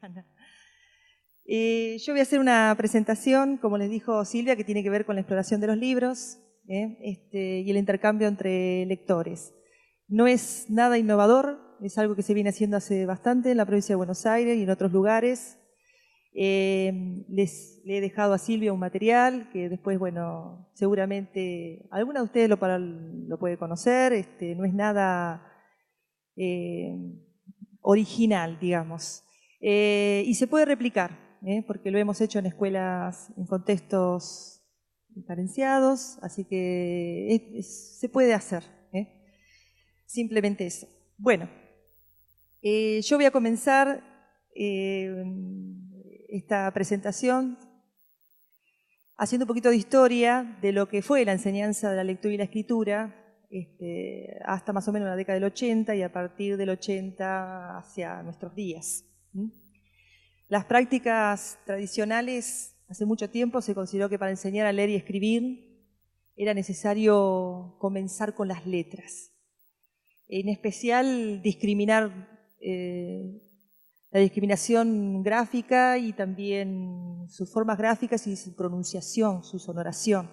Ana. Yo voy a hacer una presentación, como les dijo Silvia, que tiene que ver con la exploración de los libros y el intercambio entre lectores. No es nada innovador, es algo que se viene haciendo hace bastante en la provincia de Buenos Aires y en otros lugares. Le he dejado a Silvia un material que después, bueno, seguramente alguna de ustedes lo puede conocer. No es nada original, digamos. Y se puede replicar, porque lo hemos hecho en escuelas, en contextos diferenciados, así que se puede hacer. Simplemente eso. Bueno, yo voy a comenzar esta presentación haciendo un poquito de historia de lo que fue la enseñanza de la lectura y la escritura hasta más o menos la década del 80 y a partir del 80 hacia nuestros días. Las prácticas tradicionales, hace mucho tiempo se consideró que para enseñar a leer y escribir era necesario comenzar con las letras. En especial discriminar la discriminación gráfica y también sus formas gráficas y su pronunciación, su sonoración.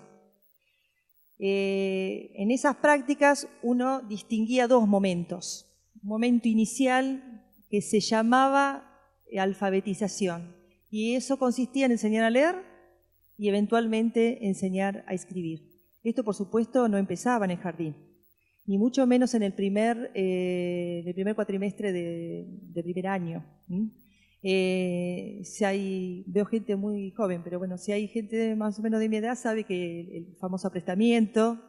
En esas prácticas uno distinguía dos momentos. Un momento inicial que se llamaba alfabetización y eso consistía en enseñar a leer y eventualmente enseñar a escribir. Esto, por supuesto, no empezaba en el jardín, ni mucho menos en el primer cuatrimestre de primer año. Veo gente muy joven, pero bueno, si hay gente más o menos de mi edad, sabe que el famoso aprestamiento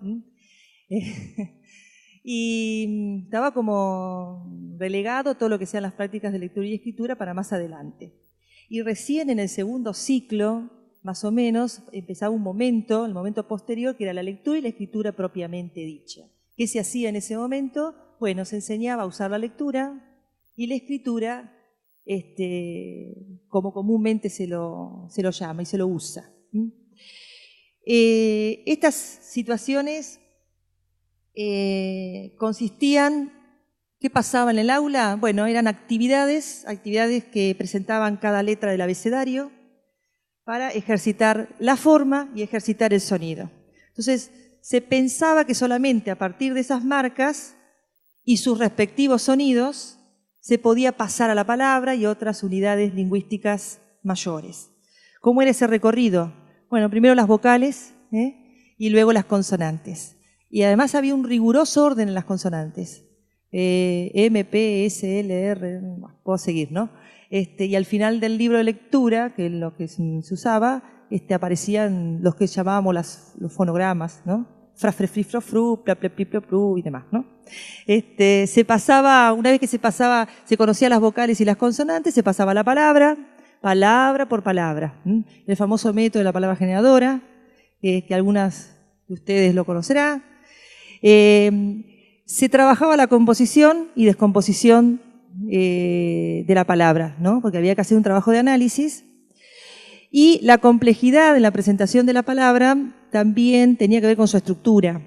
y estaba como relegado todo lo que sean las prácticas de lectura y escritura para más adelante. Y recién en el segundo ciclo, más o menos, empezaba el momento posterior, que era la lectura y la escritura propiamente dicha. ¿Qué se hacía en ese momento? Bueno, se enseñaba a usar la lectura y la escritura como comúnmente se lo llama y se lo usa. Estas situaciones consistían, ¿qué pasaba en el aula? Bueno, eran actividades que presentaban cada letra del abecedario para ejercitar la forma y ejercitar el sonido. Entonces, se pensaba que solamente a partir de esas marcas y sus respectivos sonidos se podía pasar a la palabra y otras unidades lingüísticas mayores. ¿Cómo era ese recorrido? Bueno, primero las vocales y luego las consonantes. Y además había un riguroso orden en las consonantes. M, P, S, L, R, puedo seguir, ¿no? Y al final del libro de lectura, que es lo que se usaba, aparecían los que llamábamos los fonogramas, ¿no? Fra, fre, fri, fro, fru, pla, ple, pli, plo, plu y demás, ¿no? Se pasaba, una vez que se conocían las vocales y las consonantes, se pasaba la palabra por palabra. El famoso método de la palabra generadora, que algunas de ustedes lo conocerán. Se trabajaba la composición y descomposición de la palabra, ¿no? Porque había que hacer un trabajo de análisis. Y la complejidad en la presentación de la palabra también tenía que ver con su estructura.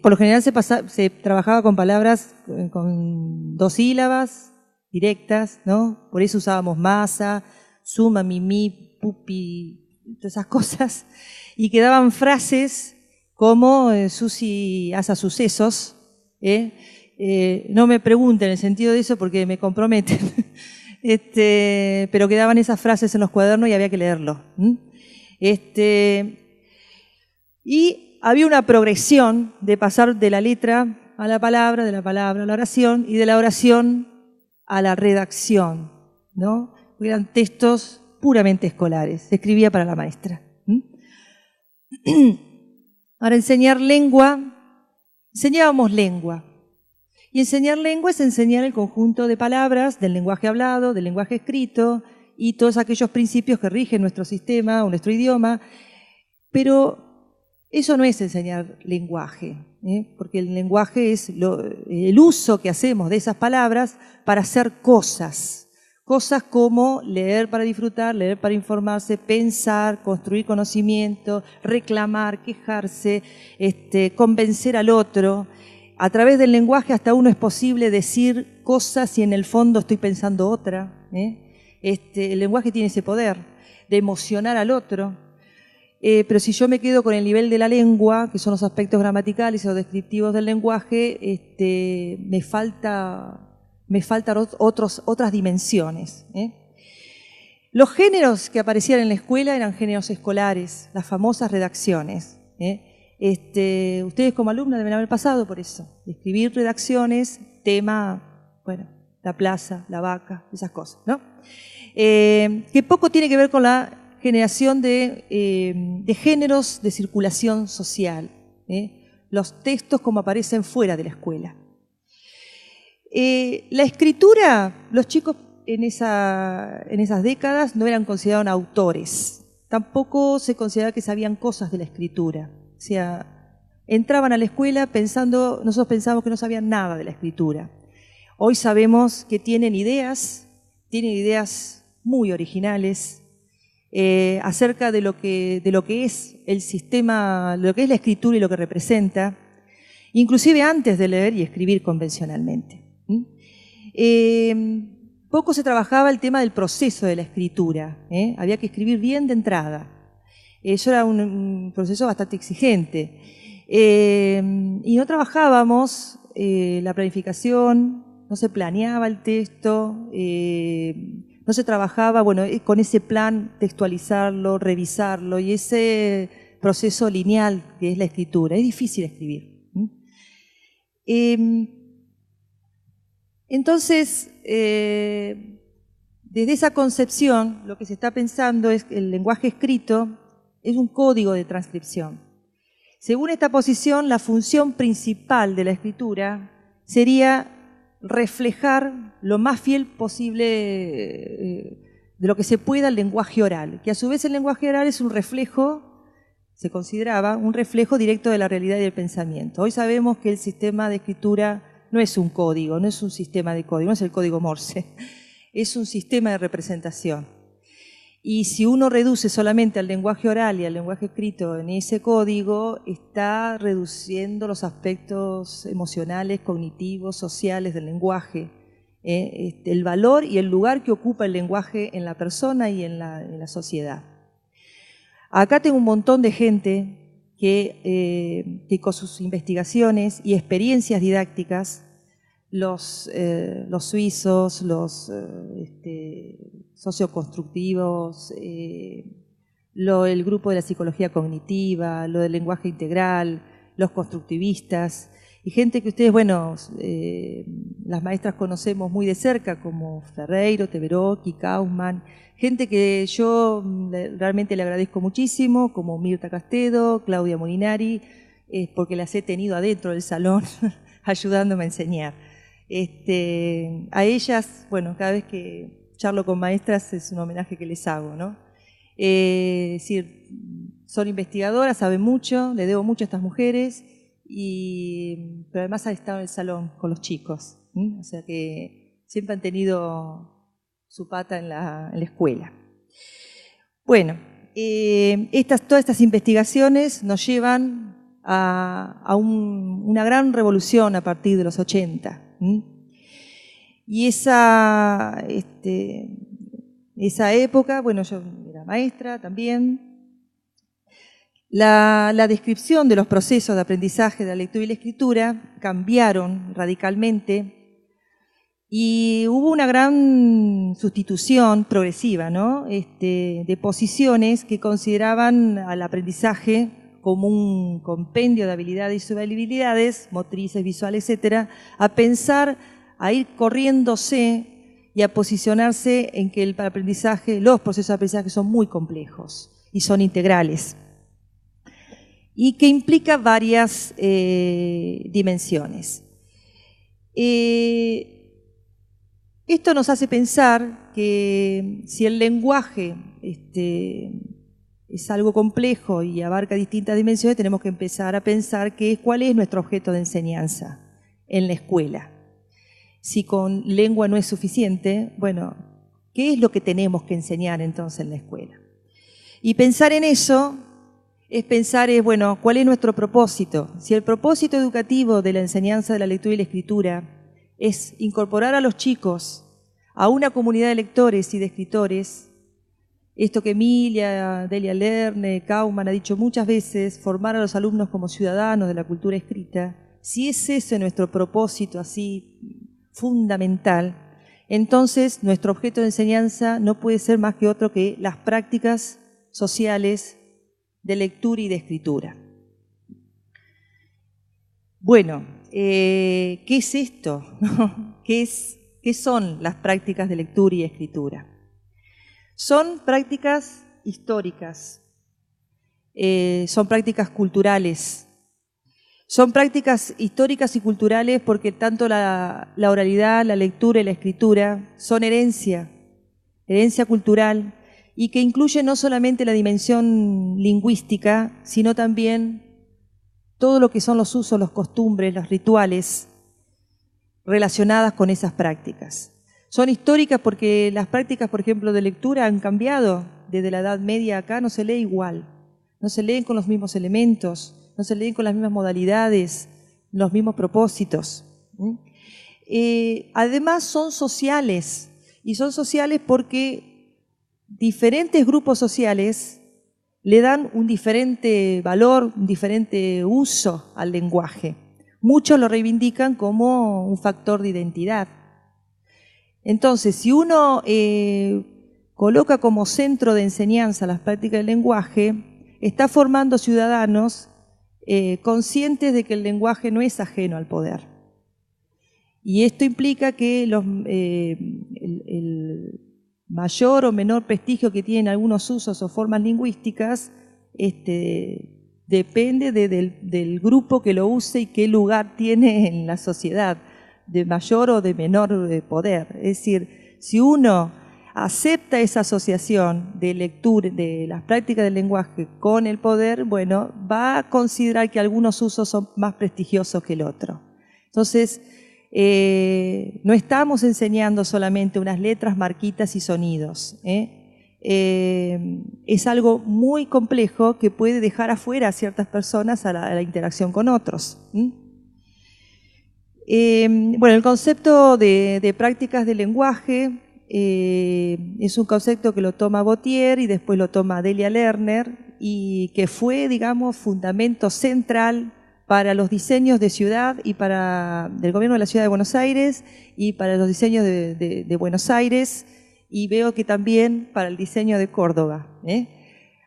Por lo general se trabajaba con palabras con dos sílabas directas, ¿no? Por eso usábamos masa, suma, mimi, pupi, todas esas cosas. Y quedaban frases como Susi hace sucesos. No me pregunten el sentido de eso porque me comprometen. Pero quedaban esas frases en los cuadernos y había que leerlo. Y había una progresión de pasar de la letra a la palabra, de la palabra a la oración y de la oración a la redacción, ¿no? Eran textos puramente escolares, se escribía para la maestra. Ahora, enseñábamos lengua. Y enseñar lengua es enseñar el conjunto de palabras del lenguaje hablado, del lenguaje escrito y todos aquellos principios que rigen nuestro sistema o nuestro idioma. Pero eso no es enseñar lenguaje, porque el lenguaje es el uso que hacemos de esas palabras para hacer cosas. Cosas como leer para disfrutar, leer para informarse, pensar, construir conocimiento, reclamar, quejarse, convencer al otro. A través del lenguaje hasta uno es posible decir cosa si en el fondo estoy pensando otra? El lenguaje tiene ese poder de emocionar al otro. Pero si yo me quedo con el nivel de la lengua, que son los aspectos gramaticales o descriptivos del lenguaje, me faltan otras dimensiones. Los géneros que aparecían en la escuela eran géneros escolares, las famosas redacciones. Ustedes como alumnas deben haber pasado por eso, de escribir redacciones, tema, bueno, la plaza, la vaca, esas cosas, ¿no? Que poco tiene que ver con la generación de géneros de circulación social, los textos como aparecen fuera de la escuela. La escritura, los chicos en esas décadas no eran considerados autores, tampoco se consideraba que sabían cosas de la escritura. O sea, entraban a la escuela nosotros pensábamos que no sabían nada de la escritura. Hoy sabemos que tienen ideas muy originales acerca de lo que es el sistema, lo que es la escritura y lo que representa, inclusive antes de leer y escribir convencionalmente. Poco se trabajaba el tema del proceso de la escritura, había que escribir bien de entrada. Eso era un proceso bastante exigente. Y no trabajábamos la planificación, no se planeaba el texto, no se trabajaba, bueno, con ese plan textualizarlo, revisarlo y ese proceso lineal que es la escritura. Es difícil escribir. Entonces, desde esa concepción, lo que se está pensando es que el lenguaje escrito es un código de transcripción. Según esta posición, la función principal de la escritura sería reflejar lo más fiel posible de lo que se pueda el lenguaje oral, que a su vez el lenguaje oral es un reflejo, se consideraba un reflejo directo de la realidad y del pensamiento. Hoy sabemos que el sistema de escritura no es un código, no es un sistema de código, no es el código Morse, es un sistema de representación. Y si uno reduce solamente al lenguaje oral y al lenguaje escrito en ese código, está reduciendo los aspectos emocionales, cognitivos, sociales del lenguaje, el valor y el lugar que ocupa el lenguaje en la persona y en la sociedad. Acá tengo un montón de gente que con sus investigaciones y experiencias didácticas, los suizos, los socioconstructivos, el grupo de la psicología cognitiva, lo del lenguaje integral, los constructivistas, y gente que ustedes, bueno, las maestras conocemos muy de cerca, como Ferreiro, Teverocchi, Kaufman, gente que yo realmente le agradezco muchísimo, como Mirta Castedo, Claudia Molinari, porque las he tenido adentro del salón ayudándome a enseñar. A ellas, bueno, cada vez que charlo con maestras es un homenaje que les hago, ¿no? Es decir, son investigadoras, saben mucho, le debo mucho a estas mujeres, pero además han estado en el salón con los chicos, o sea que siempre han tenido su pata en la escuela. Bueno, todas estas investigaciones nos llevan a una gran revolución a partir de los 80. Y esa época, bueno, yo era maestra también, la descripción de los procesos de aprendizaje de la lectura y la escritura cambiaron radicalmente y hubo una gran sustitución progresiva, ¿no? De posiciones que consideraban al aprendizaje como un compendio de habilidades y subhabilidades, motrices, visuales, etcétera, a ir corriéndose y a posicionarse en que los procesos de aprendizaje son muy complejos y son integrales, y que implica varias dimensiones. Esto nos hace pensar que si el lenguaje es algo complejo y abarca distintas dimensiones, tenemos que empezar a pensar cuál es nuestro objeto de enseñanza en la escuela. Si con lengua no es suficiente, bueno, ¿qué es lo que tenemos que enseñar entonces en la escuela? Y pensar en eso es pensar, bueno, ¿cuál es nuestro propósito? Si el propósito educativo de la enseñanza de la lectura y la escritura es incorporar a los chicos a una comunidad de lectores y de escritores. Esto que Emilia, Delia Lerner, Kauman ha dicho muchas veces, formar a los alumnos como ciudadanos de la cultura escrita. Si es ese nuestro propósito así fundamental, entonces nuestro objeto de enseñanza no puede ser más que otro que las prácticas sociales de lectura y de escritura. Bueno, ¿qué es esto? ¿Qué son las prácticas de lectura y escritura? Son prácticas históricas, son prácticas culturales. Son prácticas históricas y culturales porque tanto la oralidad, la lectura y la escritura son herencia cultural, y que incluye no solamente la dimensión lingüística, sino también todo lo que son los usos, los costumbres, los rituales relacionadas con esas prácticas. Son históricas porque las prácticas, por ejemplo, de lectura han cambiado. Desde la Edad Media acá no se lee igual, no se leen con los mismos elementos, no se leen con las mismas modalidades, los mismos propósitos. Además son sociales, y son sociales porque diferentes grupos sociales le dan un diferente valor, un diferente uso al lenguaje. Muchos lo reivindican como un factor de identidad. Entonces, si uno coloca como centro de enseñanza las prácticas del lenguaje, está formando ciudadanos conscientes de que el lenguaje no es ajeno al poder. Y esto implica que el mayor o menor prestigio que tienen algunos usos o formas lingüísticas depende del grupo que lo use y qué lugar tiene en la sociedad, de mayor o de menor poder. Es decir, si uno acepta esa asociación de lectura, de las prácticas del lenguaje con el poder, bueno, va a considerar que algunos usos son más prestigiosos que el otro. Entonces, no estamos enseñando solamente unas letras, marquitas y sonidos. Es algo muy complejo que puede dejar afuera a ciertas personas a la interacción con otros. Bueno, el concepto de prácticas del lenguaje es un concepto que lo toma Boutier y después lo toma Delia Lerner, y que fue, digamos, fundamento central para los diseños de ciudad y del gobierno de la Ciudad de Buenos Aires y para los diseños de Buenos Aires, y veo que también para el diseño de Córdoba.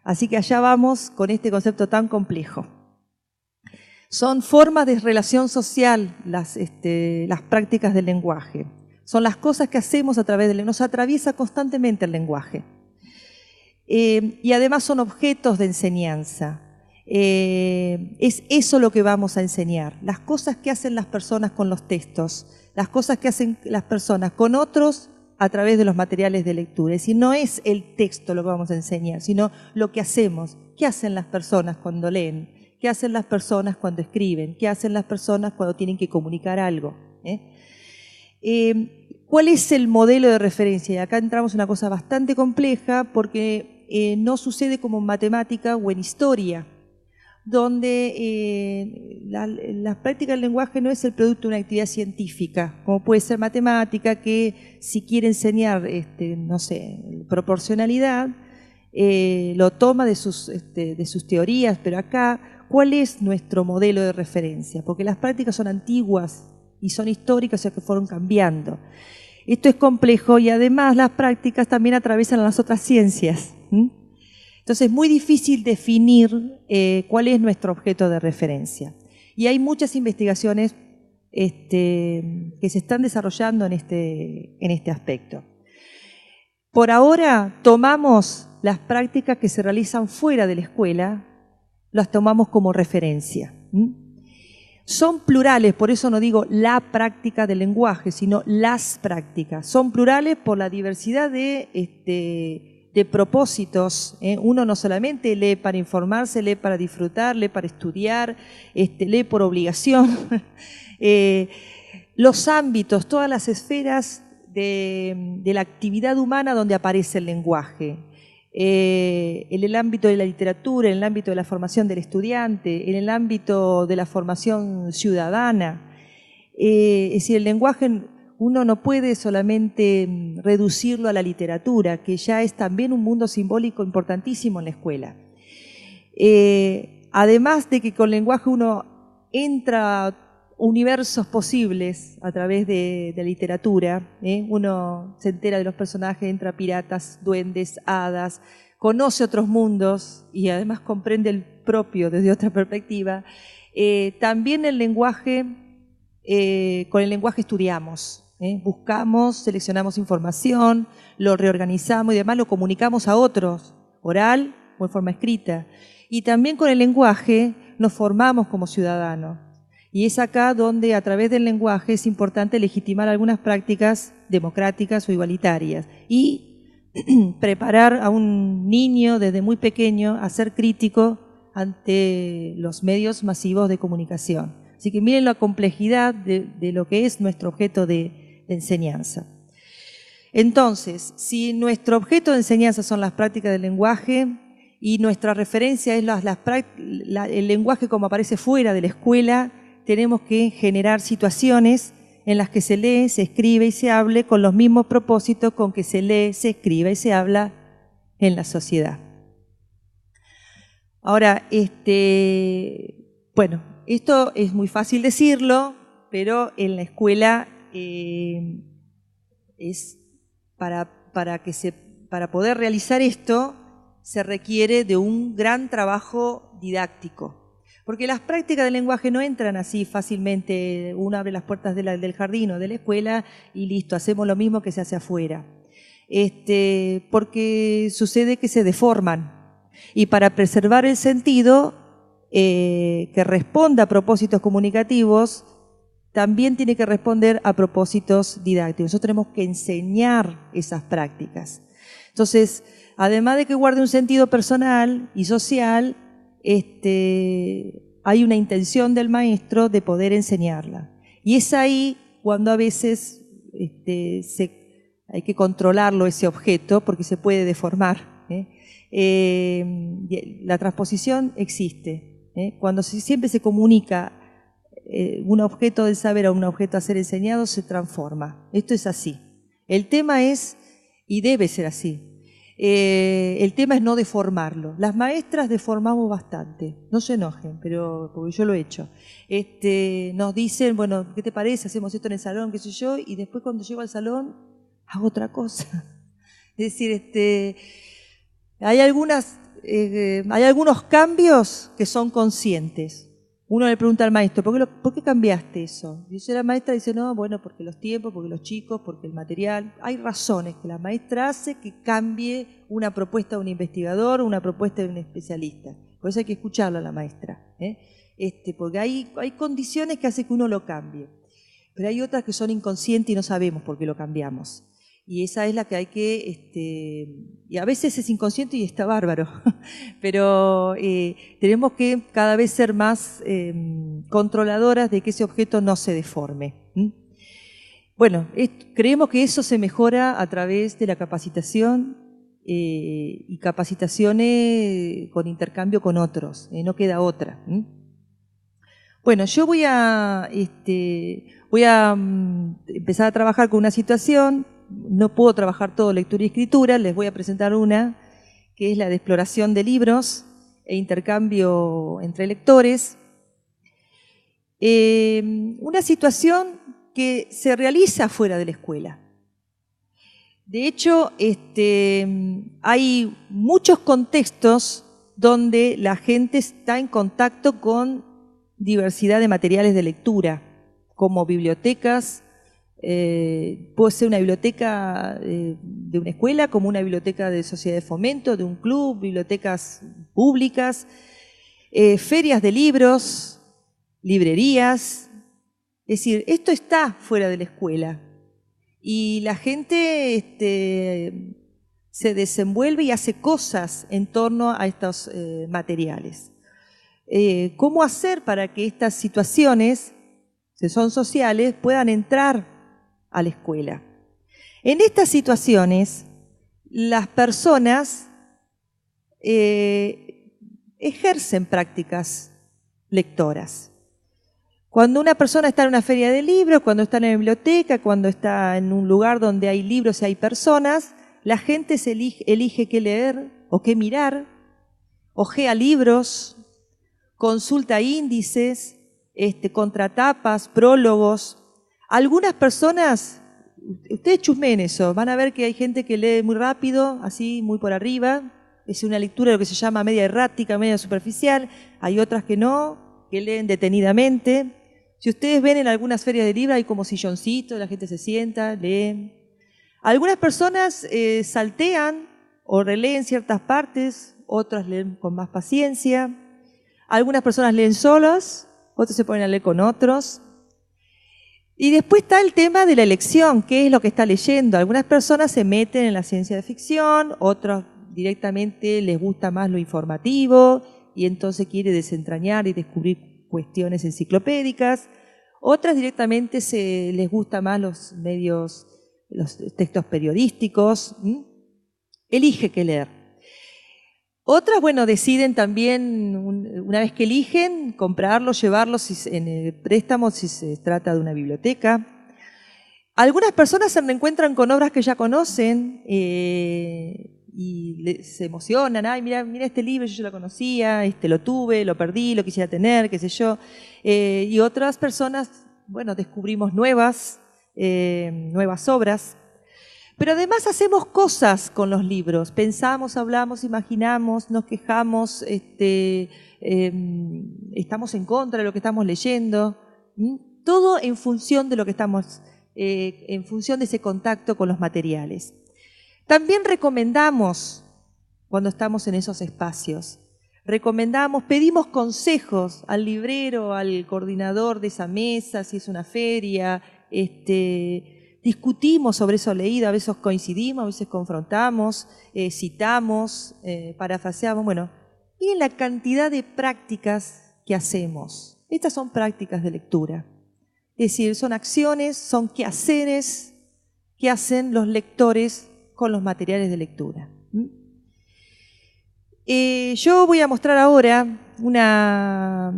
Así que allá vamos con este concepto tan complejo. Son formas de relación social las prácticas del lenguaje. Son las cosas que hacemos a través del lenguaje. Nos atraviesa constantemente el lenguaje. Y además son objetos de enseñanza. Es eso lo que vamos a enseñar. Las cosas que hacen las personas con los textos, las cosas que hacen las personas con otros a través de los materiales de lectura. Es decir, no es el texto lo que vamos a enseñar, sino lo que hacemos. ¿Qué hacen las personas cuando leen? ¿Qué hacen las personas cuando escriben? ¿Qué hacen las personas cuando tienen que comunicar algo? ¿Cuál es el modelo de referencia? Y acá entramos en una cosa bastante compleja porque no sucede como en matemática o en historia, donde la práctica del lenguaje no es el producto de una actividad científica, como puede ser matemática, que si quiere enseñar, no sé, proporcionalidad, lo toma de sus teorías, pero acá, ¿cuál es nuestro modelo de referencia? Porque las prácticas son antiguas y son históricas, o sea que fueron cambiando. Esto es complejo y además las prácticas también atraviesan a las otras ciencias. Entonces es muy difícil definir cuál es nuestro objeto de referencia. Y hay muchas investigaciones que se están desarrollando en este aspecto. Por ahora tomamos las prácticas que se realizan fuera de la escuela, las tomamos como referencia. Son plurales, por eso no digo la práctica del lenguaje, sino las prácticas. Son plurales por la diversidad de propósitos. Uno no solamente lee para informarse, lee para disfrutar, lee para estudiar, lee por obligación. Los ámbitos, todas las esferas de la actividad humana donde aparece el lenguaje. En el ámbito de la literatura, en el ámbito de la formación del estudiante, en el ámbito de la formación ciudadana. Es decir, el lenguaje uno no puede solamente reducirlo a la literatura, que ya es también un mundo simbólico importantísimo en la escuela. Además de que con lenguaje uno entra a universos posibles a través de la literatura, uno se entera de los personajes, entra a piratas, duendes, hadas, conoce otros mundos y además comprende el propio desde otra perspectiva. También el lenguaje, con el lenguaje estudiamos, buscamos, seleccionamos información, lo reorganizamos y demás, lo comunicamos a otros, oral o en forma escrita. Y también con el lenguaje nos formamos como ciudadanos. Y es acá donde a través del lenguaje es importante legitimar algunas prácticas democráticas o igualitarias y preparar a un niño desde muy pequeño a ser crítico ante los medios masivos de comunicación. Así que miren la complejidad de lo que es nuestro objeto de enseñanza. Entonces, si nuestro objeto de enseñanza son las prácticas del lenguaje y nuestra referencia es el lenguaje como aparece fuera de la escuela, tenemos que generar situaciones en las que se lee, se escribe y se hable con los mismos propósitos con que se lee, se escribe y se habla en la sociedad. Ahora, bueno, esto es muy fácil decirlo, pero en la escuela para poder realizar esto se requiere de un gran trabajo didáctico. Porque las prácticas del lenguaje no entran así fácilmente, uno abre las puertas del jardín o de la escuela y listo, hacemos lo mismo que se hace afuera. Porque sucede que se deforman. Y para preservar el sentido, que responda a propósitos comunicativos, también tiene que responder a propósitos didácticos. Nosotros tenemos que enseñar esas prácticas. Entonces, además de que guarde un sentido personal y social, hay una intención del maestro de poder enseñarla. Y es ahí cuando a veces hay que controlarlo ese objeto porque se puede deformar. La transposición existe. Cuando siempre se comunica un objeto del saber a un objeto a ser enseñado, se transforma. Esto es así. El tema es, y debe ser así, el tema es no deformarlo. Las maestras deformamos bastante, no se enojen, pero porque yo lo he hecho. Nos dicen, bueno, ¿qué te parece? Hacemos esto en el salón, qué sé yo, y después cuando llego al salón hago otra cosa. Es decir, hay algunos cambios que son conscientes. Uno le pregunta al maestro, ¿por qué cambiaste eso? Dice la maestra, dice, no, bueno, porque los tiempos, porque los chicos, porque el material. Hay razones que la maestra hace que cambie una propuesta de un investigador, una propuesta de un especialista. Por eso hay que escucharla a la maestra, porque hay condiciones que hacen que uno lo cambie. Pero hay otras que son inconscientes y no sabemos por qué lo cambiamos. Y esa es la que hay que, y a veces es inconsciente y está bárbaro, pero tenemos que cada vez ser más controladoras de que ese objeto no se deforme. Bueno, creemos que eso se mejora a través de la capacitación y capacitaciones con intercambio con otros, no queda otra. Bueno, yo voy a empezar a trabajar con una situación. No puedo trabajar todo lectura y escritura, les voy a presentar una que es la de exploración de libros e intercambio entre lectores. Una situación que se realiza fuera de la escuela. De hecho, hay muchos contextos donde la gente está en contacto con diversidad de materiales de lectura, como bibliotecas. Puede ser una biblioteca de una escuela, como una biblioteca de sociedad de fomento, de un club, bibliotecas públicas, ferias de libros, librerías. Es decir, esto está fuera de la escuela y la gente se desenvuelve y hace cosas en torno a estos materiales. ¿Cómo hacer para que estas situaciones, que son sociales, puedan entrar a la escuela? En estas situaciones, las personas ejercen prácticas lectoras. Cuando una persona está en una feria de libros, cuando está en la biblioteca, cuando está en un lugar donde hay libros y hay personas, la gente elige qué leer o qué mirar, ojea libros, consulta índices, contratapas, prólogos. Algunas personas, ustedes chusmeen eso, van a ver que hay gente que lee muy rápido, así muy por arriba, es una lectura de lo que se llama media errática, media superficial, hay otras que no, que leen detenidamente. Si ustedes ven en algunas ferias de libros hay como silloncitos, la gente se sienta, lee. Algunas personas saltean o releen ciertas partes, otras leen con más paciencia. Algunas personas leen solas, otros se ponen a leer con otros. Y después está el tema de la elección, qué es lo que está leyendo. Algunas personas se meten en la ciencia de ficción, otros directamente les gusta más lo informativo y entonces quiere desentrañar y descubrir cuestiones enciclopédicas. Otras directamente les gusta más los medios, los textos periodísticos. Elige qué leer. Otras, bueno, deciden también, una vez que eligen, comprarlos, llevarlos en el préstamo si se trata de una biblioteca. Algunas personas se reencuentran con obras que ya conocen y se emocionan. Ay, mira este libro, yo ya lo conocía, lo tuve, lo perdí, lo quisiera tener, qué sé yo. Y otras personas, bueno, descubrimos nuevas obras. Pero además hacemos cosas con los libros, pensamos, hablamos, imaginamos, nos quejamos, estamos en contra de lo que estamos leyendo, todo en función de lo que estamos, en función de ese contacto con los materiales. También recomendamos, cuando estamos en esos espacios, pedimos consejos al librero, al coordinador de esa mesa, si es una feria, discutimos sobre eso leído, a veces coincidimos, a veces confrontamos, citamos, parafraseamos. Bueno, miren la cantidad de prácticas que hacemos. Estas son prácticas de lectura. Es decir, son acciones, son quehaceres que hacen los lectores con los materiales de lectura. Yo voy a mostrar ahora una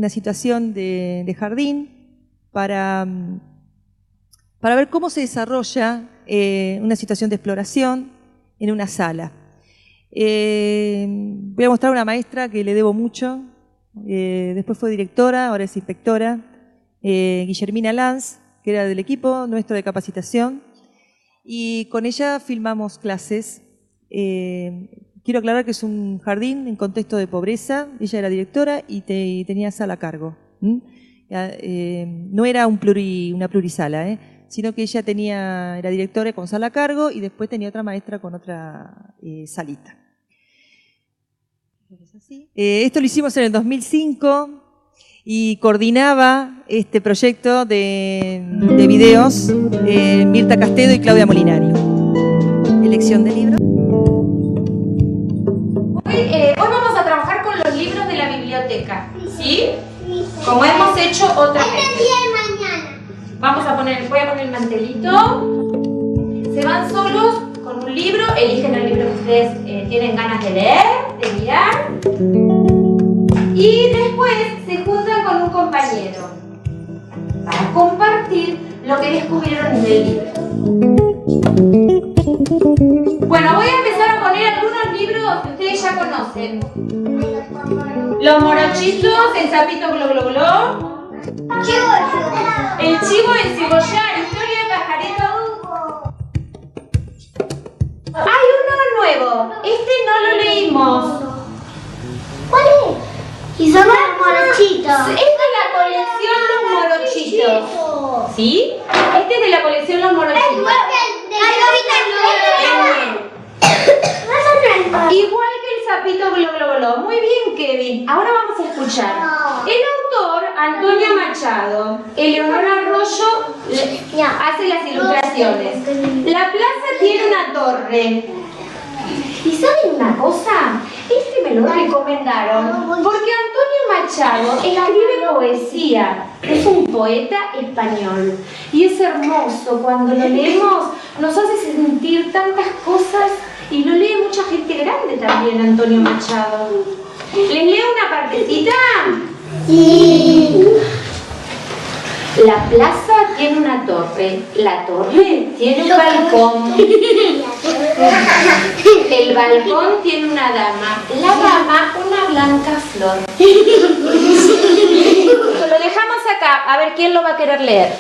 situación de jardín para ver cómo se desarrolla una situación de exploración en una sala. Voy a mostrar a una maestra que le debo mucho, después fue directora, ahora es inspectora, Guillermina Lanz, que era del equipo nuestro de capacitación, y con ella filmamos clases. Quiero aclarar que es un jardín en contexto de pobreza, ella era directora y tenía sala a cargo. No era una plurisala, sino que ella era directora con sala a cargo y después tenía otra maestra con otra salita. Esto lo hicimos en el 2005 y coordinaba este proyecto de videos Mirta Castedo y Claudia Molinari. Elección de libro. Hoy vamos a trabajar con los libros de la biblioteca, ¿sí? Como hemos hecho otras veces. Voy a poner el mantelito. Se van solos con un libro, eligen el libro que ustedes tienen ganas de leer, de mirar. Y después se juntan con un compañero para compartir lo que descubrieron en el libro. Bueno, voy a empezar a poner algunos libros que ustedes ya conocen. Los morochitos, el sapito glo glo glo. El chivo encebollado, historia de pajarito. Hay uno nuevo, este no lo leímos. ¿Cuál es? Y son los morochitos. Esta es la colección Los Morochitos. ¿Sí? Este es de la colección Los Morochitos. Igual que el sapito glo glo glo. Muy bien, Kevin. Ahora vamos a escuchar. El autor, Antonio Machado. Eleonora Arroyo hace las ilustraciones. La plaza tiene una torre. ¿Y saben una cosa? Este me lo recomendaron porque Antonio Machado escribe poesía. Es un poeta español. Y es hermoso. Cuando lo leemos nos hace sentir tantas cosas. Y lo lee mucha gente grande también, Antonio Machado. ¿Les leo una partecita? Sí. La plaza tiene una torre, la torre tiene un balcón, el balcón tiene una dama, la dama una blanca flor. Lo dejamos acá, a ver quién lo va a querer leer.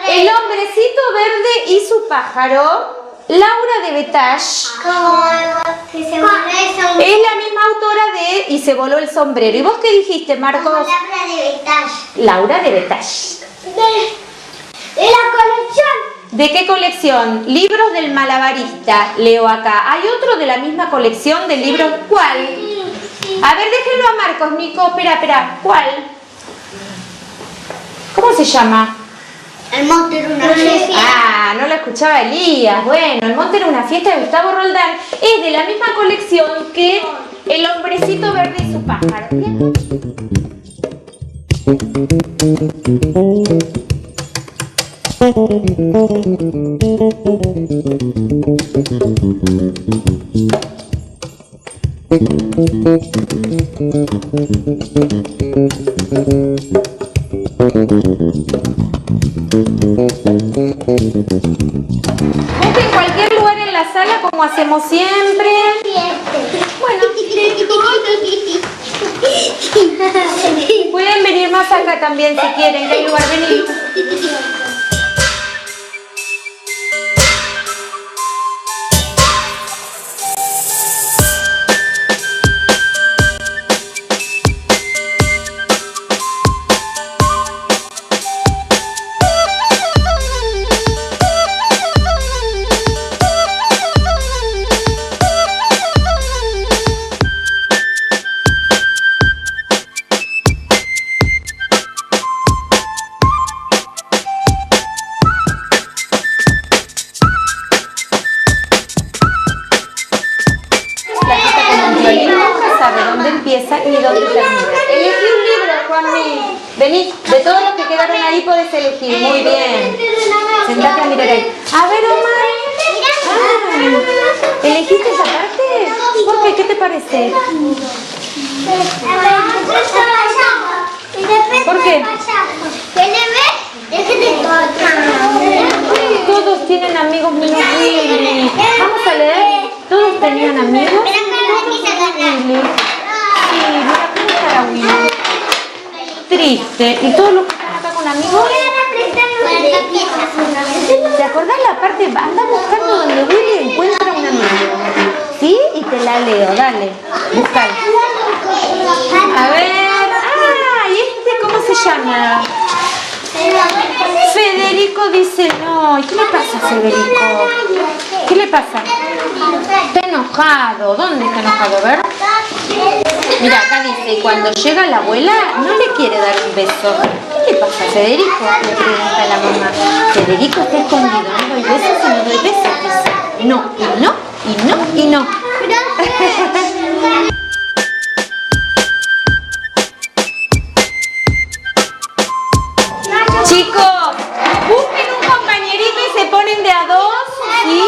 El hombrecito verde y su pájaro. Laura de Betache es la misma autora de Y se voló el sombrero. ¿Y vos qué dijiste, Marcos? Laura de Betache. Laura de Betache. De la colección. ¿De qué colección? Libros del malabarista, leo acá. ¿Hay otro de la misma colección de libros? ¿Cuál? A ver, déjenlo a Marcos, Nico. Espera. ¿Cuál? ¿Cómo se llama? El monte era una fiesta. Ah, no lo escuchaba Elías. Bueno, El monte era una fiesta de Gustavo Roldán. Es de la misma colección que El hombrecito verde y su pájaro. ¿Bien? Busquen cualquier lugar en la sala como hacemos siempre. Bueno, pueden venir más acá también si quieren, que hay lugar, venir. Empieza y dónde termina. Elegí un libro, Juanmi. Vení, de todos los que quedaron ahí podés elegir. Muy bien. Sentate a mirar ahí. A ver, Omar. ¿Elegiste esa parte? ¿Por qué? ¿Qué te parece? ¿Por qué? Todos tienen amigos menos Willy. Vamos a leer. Todos tenían amigos. Triste. ¿Y todos los que están acá con amigos? ¿Te acordás la parte? Anda buscando donde Willy encuentra un amigo. ¿Sí? Y te la leo, dale. Buscar. A ver. Ah, ¿y este cómo se llama? Federico dice no. ¿Y qué le pasa a Federico? ¿Qué le pasa? Está enojado. ¿Dónde está enojado? A ver. Mira, acá dice, cuando llega la abuela no le quiere dar un beso. ¿Qué le pasa a Federico? Le pregunta la mamá. Federico está escondido, no doy besos y no doy besos. Dice, no, y no, y no, y no. Chicos, busquen un compañerito y se ponen de a dos, ¿sí?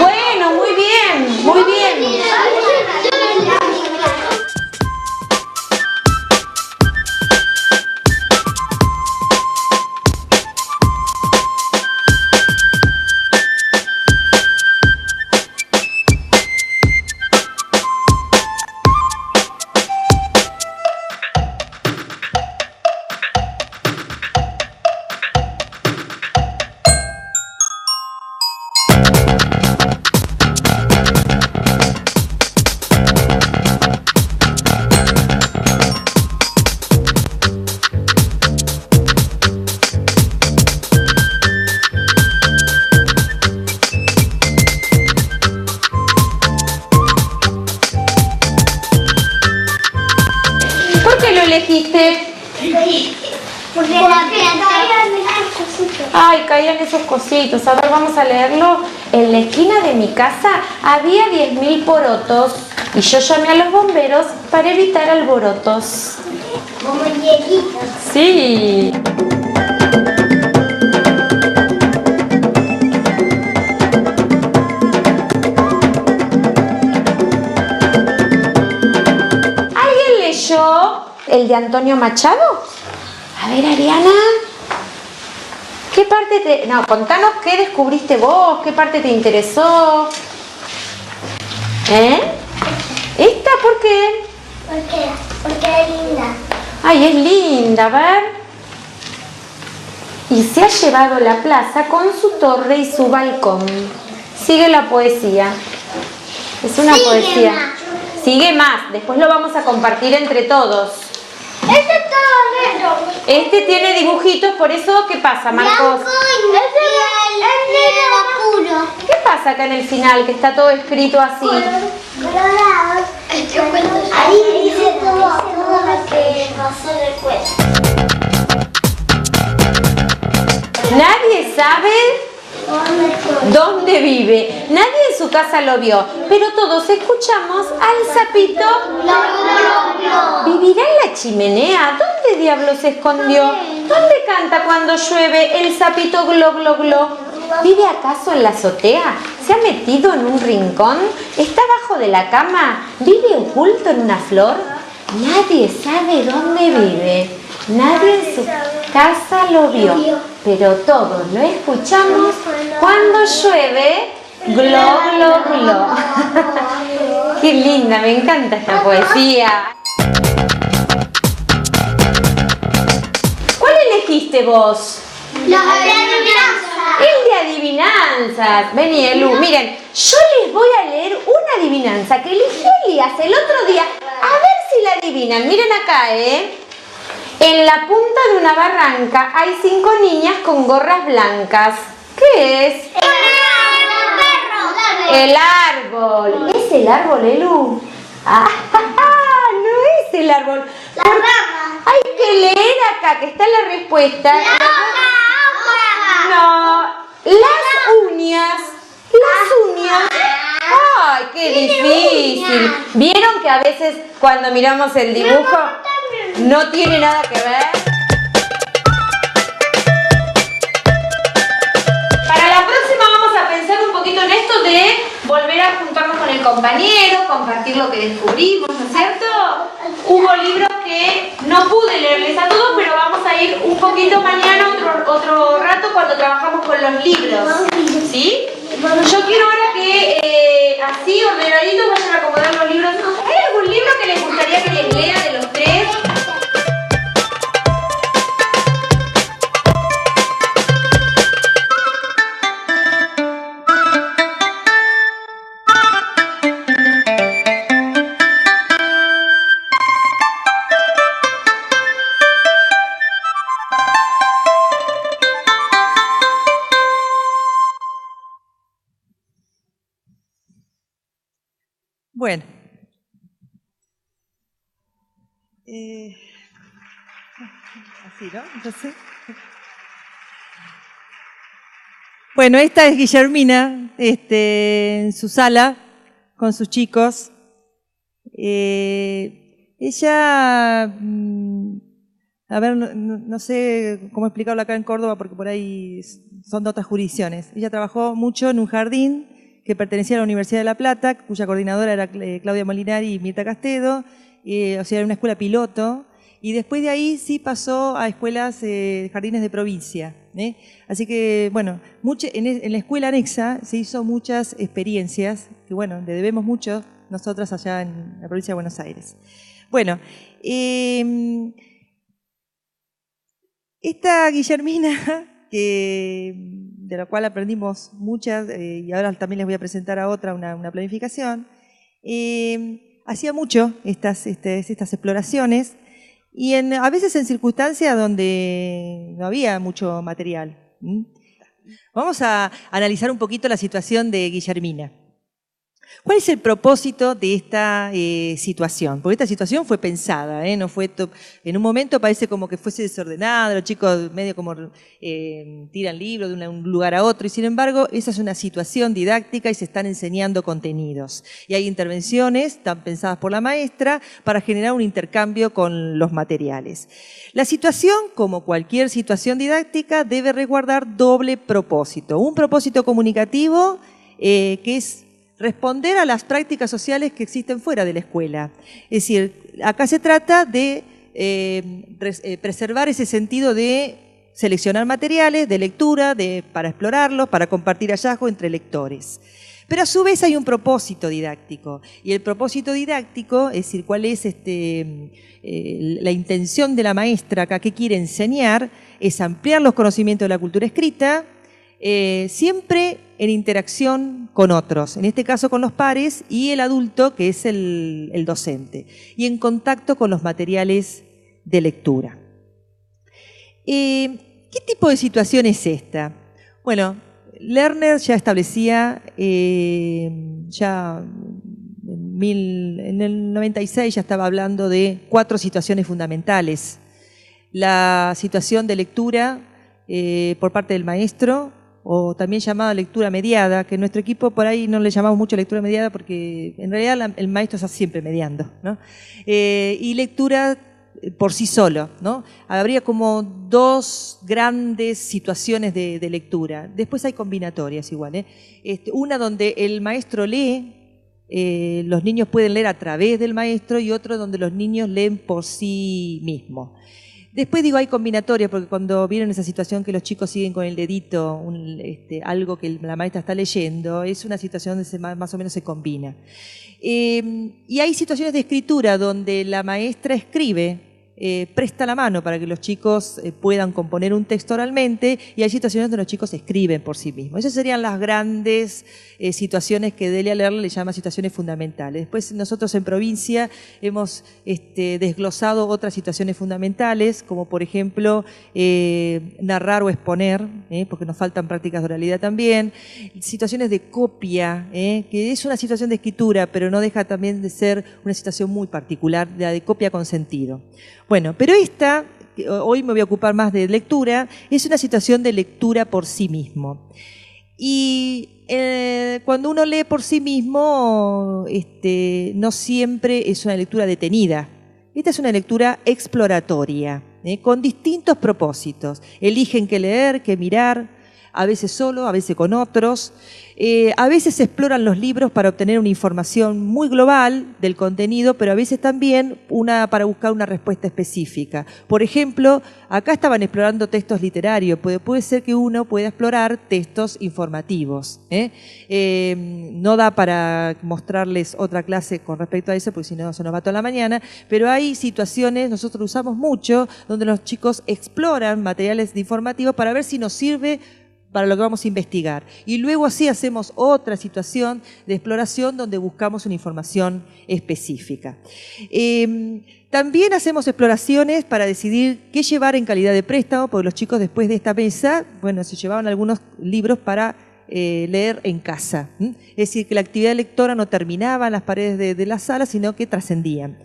Bueno, muy bien, muy bien. elegiste? Porque caían esos cositos. Ay, caían esos cositos. A ver, vamos a leerlo. En la esquina de mi casa había 10.000 porotos y yo llamé a los bomberos para evitar alborotos. Como hielitos. Sí. ¿Alguien leyó el de Antonio Machado? A ver, Ariana. ¿Qué parte te...? No, contanos qué descubriste vos, qué parte te interesó. ¿Eh? ¿Esta por qué? Porque es linda. Ay, es linda, a ver. Y se ha llevado la plaza con su torre y su balcón. Sigue la poesía. Es una poesía. Sigue más. Después lo vamos a compartir entre todos. Este es todo negro. Este tiene dibujitos, por eso, ¿qué pasa, Marcos? Blanco y negro puro. ¿Qué pasa acá en el final, que está todo escrito así? Colorado. Ahí dice todo lo que pasó en el cuento. Nadie sabe dónde vive. Nadie en su casa lo vio, pero todos escuchamos al sapito. ¿Vivirá en la chimenea? ¿Dónde diablos se escondió? ¿Dónde canta cuando llueve el sapito glo glo glo? ¿Vive acaso en la azotea? ¿Se ha metido en un rincón? ¿Está abajo de la cama? ¿Vive oculto en una flor? Nadie sabe dónde vive. Nadie en su casa lo vio, pero todos lo escuchamos cuando llueve. Glo, glo, glo. Qué linda, me encanta esta poesía. ¿Cuál elegiste vos? Los de adivinanza. El de adivinanzas. Vení, Elu. Miren, yo les voy a leer una adivinanza que eligió Elías el otro día. A ver si la adivinan. Miren acá, En la punta de una barranca hay 5 niñas con gorras blancas. ¿Qué es? El árbol. ¿Es el árbol, Elu? Ah, no es el árbol. La rama. Hay que leer acá, que está la respuesta. No, las uñas. Las uñas. ¡Ay, qué difícil! ¿Vieron que a veces cuando miramos el dibujo no tiene nada que ver? Para la próxima vamos a pensar un poquito en esto de volver a juntarnos con el compañero, compartir lo que descubrimos, ¿no es cierto? Hubo libros que no pude leerles a todos, pero vamos a ir un poquito mañana, otro rato, cuando trabajamos con los libros. ¿Sí? Yo quiero ahora que así, ordenaditos, vayan a acomodar los libros. ¿Hay algún libro que les gustaría que les lea de los 3? Bueno. Así, ¿no? Entonces. Bueno, esta es Guillermina, en su sala, con sus chicos. Ella, a ver, no sé cómo explicarlo acá en Córdoba, porque por ahí son de otras jurisdicciones. Ella trabajó mucho en un jardín que pertenecía a la Universidad de La Plata, cuya coordinadora era Claudia Molinari y Mirta Castedo, o sea, era una escuela piloto, y después de ahí sí pasó a escuelas, jardines de provincia. Así que, bueno, en la escuela anexa se hizo muchas experiencias, que bueno, le debemos mucho nosotras allá en la provincia de Buenos Aires. Bueno, esta Guillermina, de la cual aprendimos muchas, y ahora también les voy a presentar a otra, una planificación, hacía mucho estas exploraciones, y a veces en circunstancias donde no había mucho material. Vamos a analizar un poquito la situación de Guillermina. ¿Cuál es el propósito de esta situación? Porque esta situación fue pensada, no fue en un momento parece como que fuese desordenada, los chicos medio como tiran libros de un lugar a otro, y sin embargo esa es una situación didáctica y se están enseñando contenidos. Y hay intervenciones, están pensadas por la maestra, para generar un intercambio con los materiales. La situación, como cualquier situación didáctica, debe resguardar doble propósito. Un propósito comunicativo, que es responder a las prácticas sociales que existen fuera de la escuela. Es decir, acá se trata de preservar ese sentido de seleccionar materiales de lectura, para explorarlos, para compartir hallazgos entre lectores. Pero a su vez hay un propósito didáctico, y el propósito didáctico, es decir, cuál es la intención de la maestra acá, qué quiere enseñar, es ampliar los conocimientos de la cultura escrita, siempre en interacción con otros, en este caso con los pares y el adulto, que es el docente, y en contacto con los materiales de lectura. ¿Qué tipo de situación es esta? Bueno, Lerner ya establecía, ya en el 96 ya estaba hablando de 4 situaciones fundamentales. La situación de lectura por parte del maestro, o también llamada lectura mediada, que en nuestro equipo por ahí no le llamamos mucho lectura mediada porque en realidad el maestro está siempre mediando, ¿no? Y lectura por sí solo, ¿no? Habría como 2 grandes situaciones de lectura. Después hay combinatorias igual, una donde el maestro lee, los niños pueden leer a través del maestro, y otro donde los niños leen por sí mismos. Después digo hay combinatorias, porque cuando vieron esa situación que los chicos siguen con el dedito algo que la maestra está leyendo, es una situación donde más o menos se combina. Y hay situaciones de escritura donde la maestra escribe, presta la mano para que los chicos puedan componer un texto oralmente, y hay situaciones donde los chicos escriben por sí mismos. Esas serían las grandes situaciones que Delia Lerner le llama situaciones fundamentales. Después nosotros en provincia hemos desglosado otras situaciones fundamentales, como por ejemplo narrar o exponer, porque nos faltan prácticas de oralidad también, situaciones de copia, que es una situación de escritura, pero no deja también de ser una situación muy particular, la de copia con sentido. Bueno, pero esta, hoy me voy a ocupar más de lectura, es una situación de lectura por sí mismo. Y cuando uno lee por sí mismo, no siempre es una lectura detenida. Esta es una lectura exploratoria, con distintos propósitos. Eligen qué leer, qué mirar, a veces solo, a veces con otros. A veces se exploran los libros para obtener una información muy global del contenido, pero a veces también para buscar una respuesta específica. Por ejemplo, acá estaban explorando textos literarios, puede ser que uno pueda explorar textos informativos. No da para mostrarles otra clase con respecto a eso, porque si no se nos va toda la mañana, pero hay situaciones, nosotros lo usamos mucho, donde los chicos exploran materiales informativos para ver si nos sirve para lo que vamos a investigar. Y luego así hacemos otra situación de exploración donde buscamos una información específica. También hacemos exploraciones para decidir qué llevar en calidad de préstamo, porque los chicos después de esta mesa, bueno, se llevaban algunos libros para leer en casa. Es decir, que la actividad lectora no terminaba en las paredes de la sala, sino que trascendían.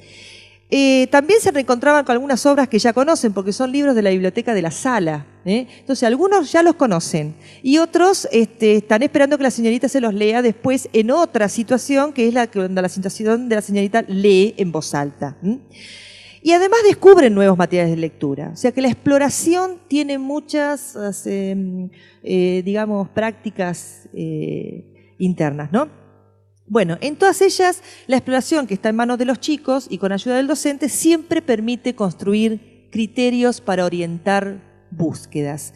También se reencontraban con algunas obras que ya conocen, porque son libros de la biblioteca de la sala. Entonces, algunos ya los conocen y otros están esperando que la señorita se los lea después en otra situación, que es la situación de la señorita lee en voz alta. Y además descubren nuevos materiales de lectura. O sea que la exploración tiene muchas, digamos, prácticas internas, ¿no? Bueno, en todas ellas, la exploración que está en manos de los chicos y con ayuda del docente siempre permite construir criterios para orientar búsquedas.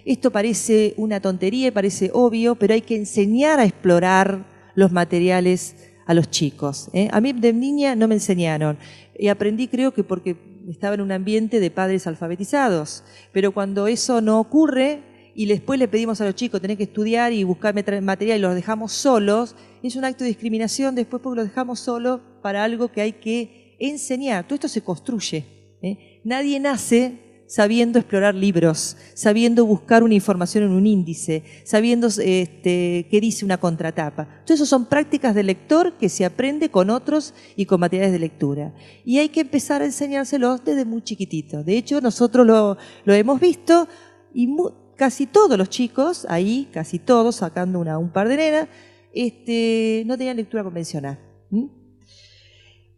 Esto parece una tontería y parece obvio, pero hay que enseñar a explorar los materiales a los chicos. A mí de niña no me enseñaron y aprendí, creo que porque estaba en un ambiente de padres alfabetizados, pero cuando eso no ocurre y después le pedimos a los chicos tener que estudiar y buscar material y los dejamos solos, es un acto de discriminación después porque los dejamos solos para algo que hay que enseñar. Todo esto se construye. Nadie nace sabiendo explorar libros, sabiendo buscar una información en un índice, sabiendo qué dice una contratapa. Todo eso son prácticas del lector que se aprende con otros y con materiales de lectura. Y hay que empezar a enseñárselos desde muy chiquitito. De hecho, nosotros lo hemos visto y casi todos los chicos, ahí, casi todos, sacando un par de nenas, no tenían lectura convencional.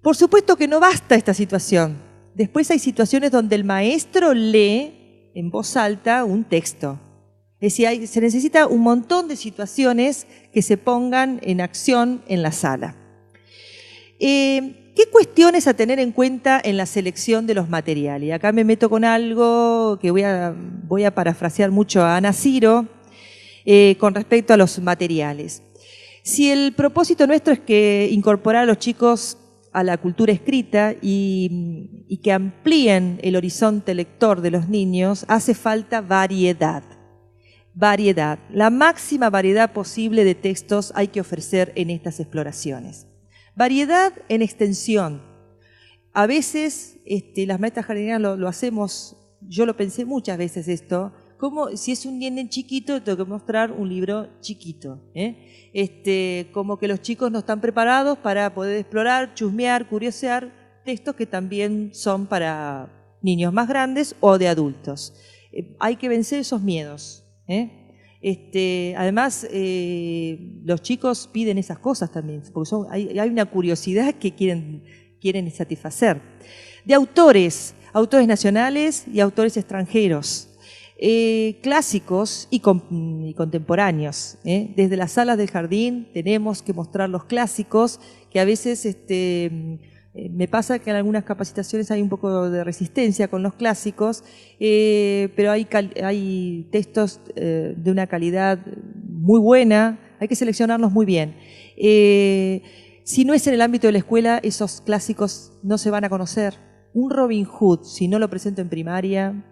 Por supuesto que no basta esta situación. Después hay situaciones donde el maestro lee en voz alta un texto. Es decir, se necesita un montón de situaciones que se pongan en acción en la sala. ¿Qué cuestiones a tener en cuenta en la selección de los materiales? Acá me meto con algo que voy a parafrasear mucho a Ana Ciro con respecto a los materiales. Si el propósito nuestro es que incorporar a los chicos a la cultura escrita y que amplíen el horizonte lector de los niños, hace falta variedad. Variedad. La máxima variedad posible de textos hay que ofrecer en estas exploraciones. Variedad en extensión. A veces las maestras jardineras lo hacemos, yo lo pensé muchas veces esto, como si es un nene chiquito, tengo que mostrar un libro chiquito. Como que los chicos no están preparados para poder explorar, chusmear, curiosear textos que también son para niños más grandes o de adultos. Hay que vencer esos miedos. Además, los chicos piden esas cosas también, porque hay una curiosidad que quieren satisfacer. De autores nacionales y autores extranjeros, clásicos y contemporáneos. Desde las salas del jardín tenemos que mostrar los clásicos, que a veces me pasa que en algunas capacitaciones hay un poco de resistencia con los clásicos, pero hay textos de una calidad muy buena, hay que seleccionarlos muy bien. Si no es en el ámbito de la escuela, esos clásicos no se van a conocer. Un Robin Hood, si no lo presento en primaria,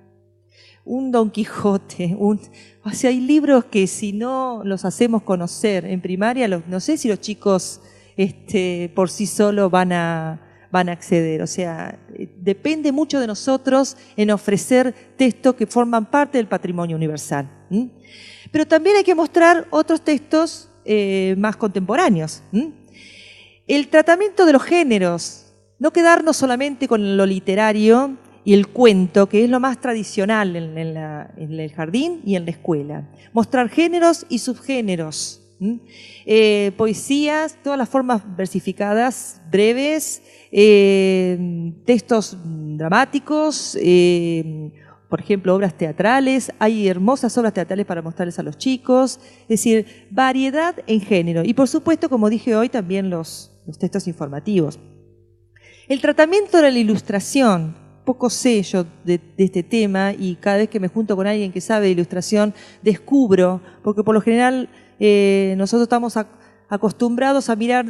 un Don Quijote, hay libros que si no los hacemos conocer en primaria, no sé si los chicos por sí solos van a acceder. O sea, depende mucho de nosotros en ofrecer textos que forman parte del patrimonio universal. Pero también hay que mostrar otros textos más contemporáneos. El tratamiento de los géneros, no quedarnos solamente con lo literario y el cuento, que es lo más tradicional en el jardín y en la escuela. Mostrar géneros y subgéneros. Poesías, todas las formas versificadas, breves, textos dramáticos, por ejemplo, obras teatrales. Hay hermosas obras teatrales para mostrarles a los chicos. Es decir, variedad en género. Y por supuesto, como dije hoy, también los textos informativos. El tratamiento de la ilustración. Poco sé yo de este tema y cada vez que me junto con alguien que sabe de ilustración descubro, porque por lo general nosotros estamos acostumbrados a mirar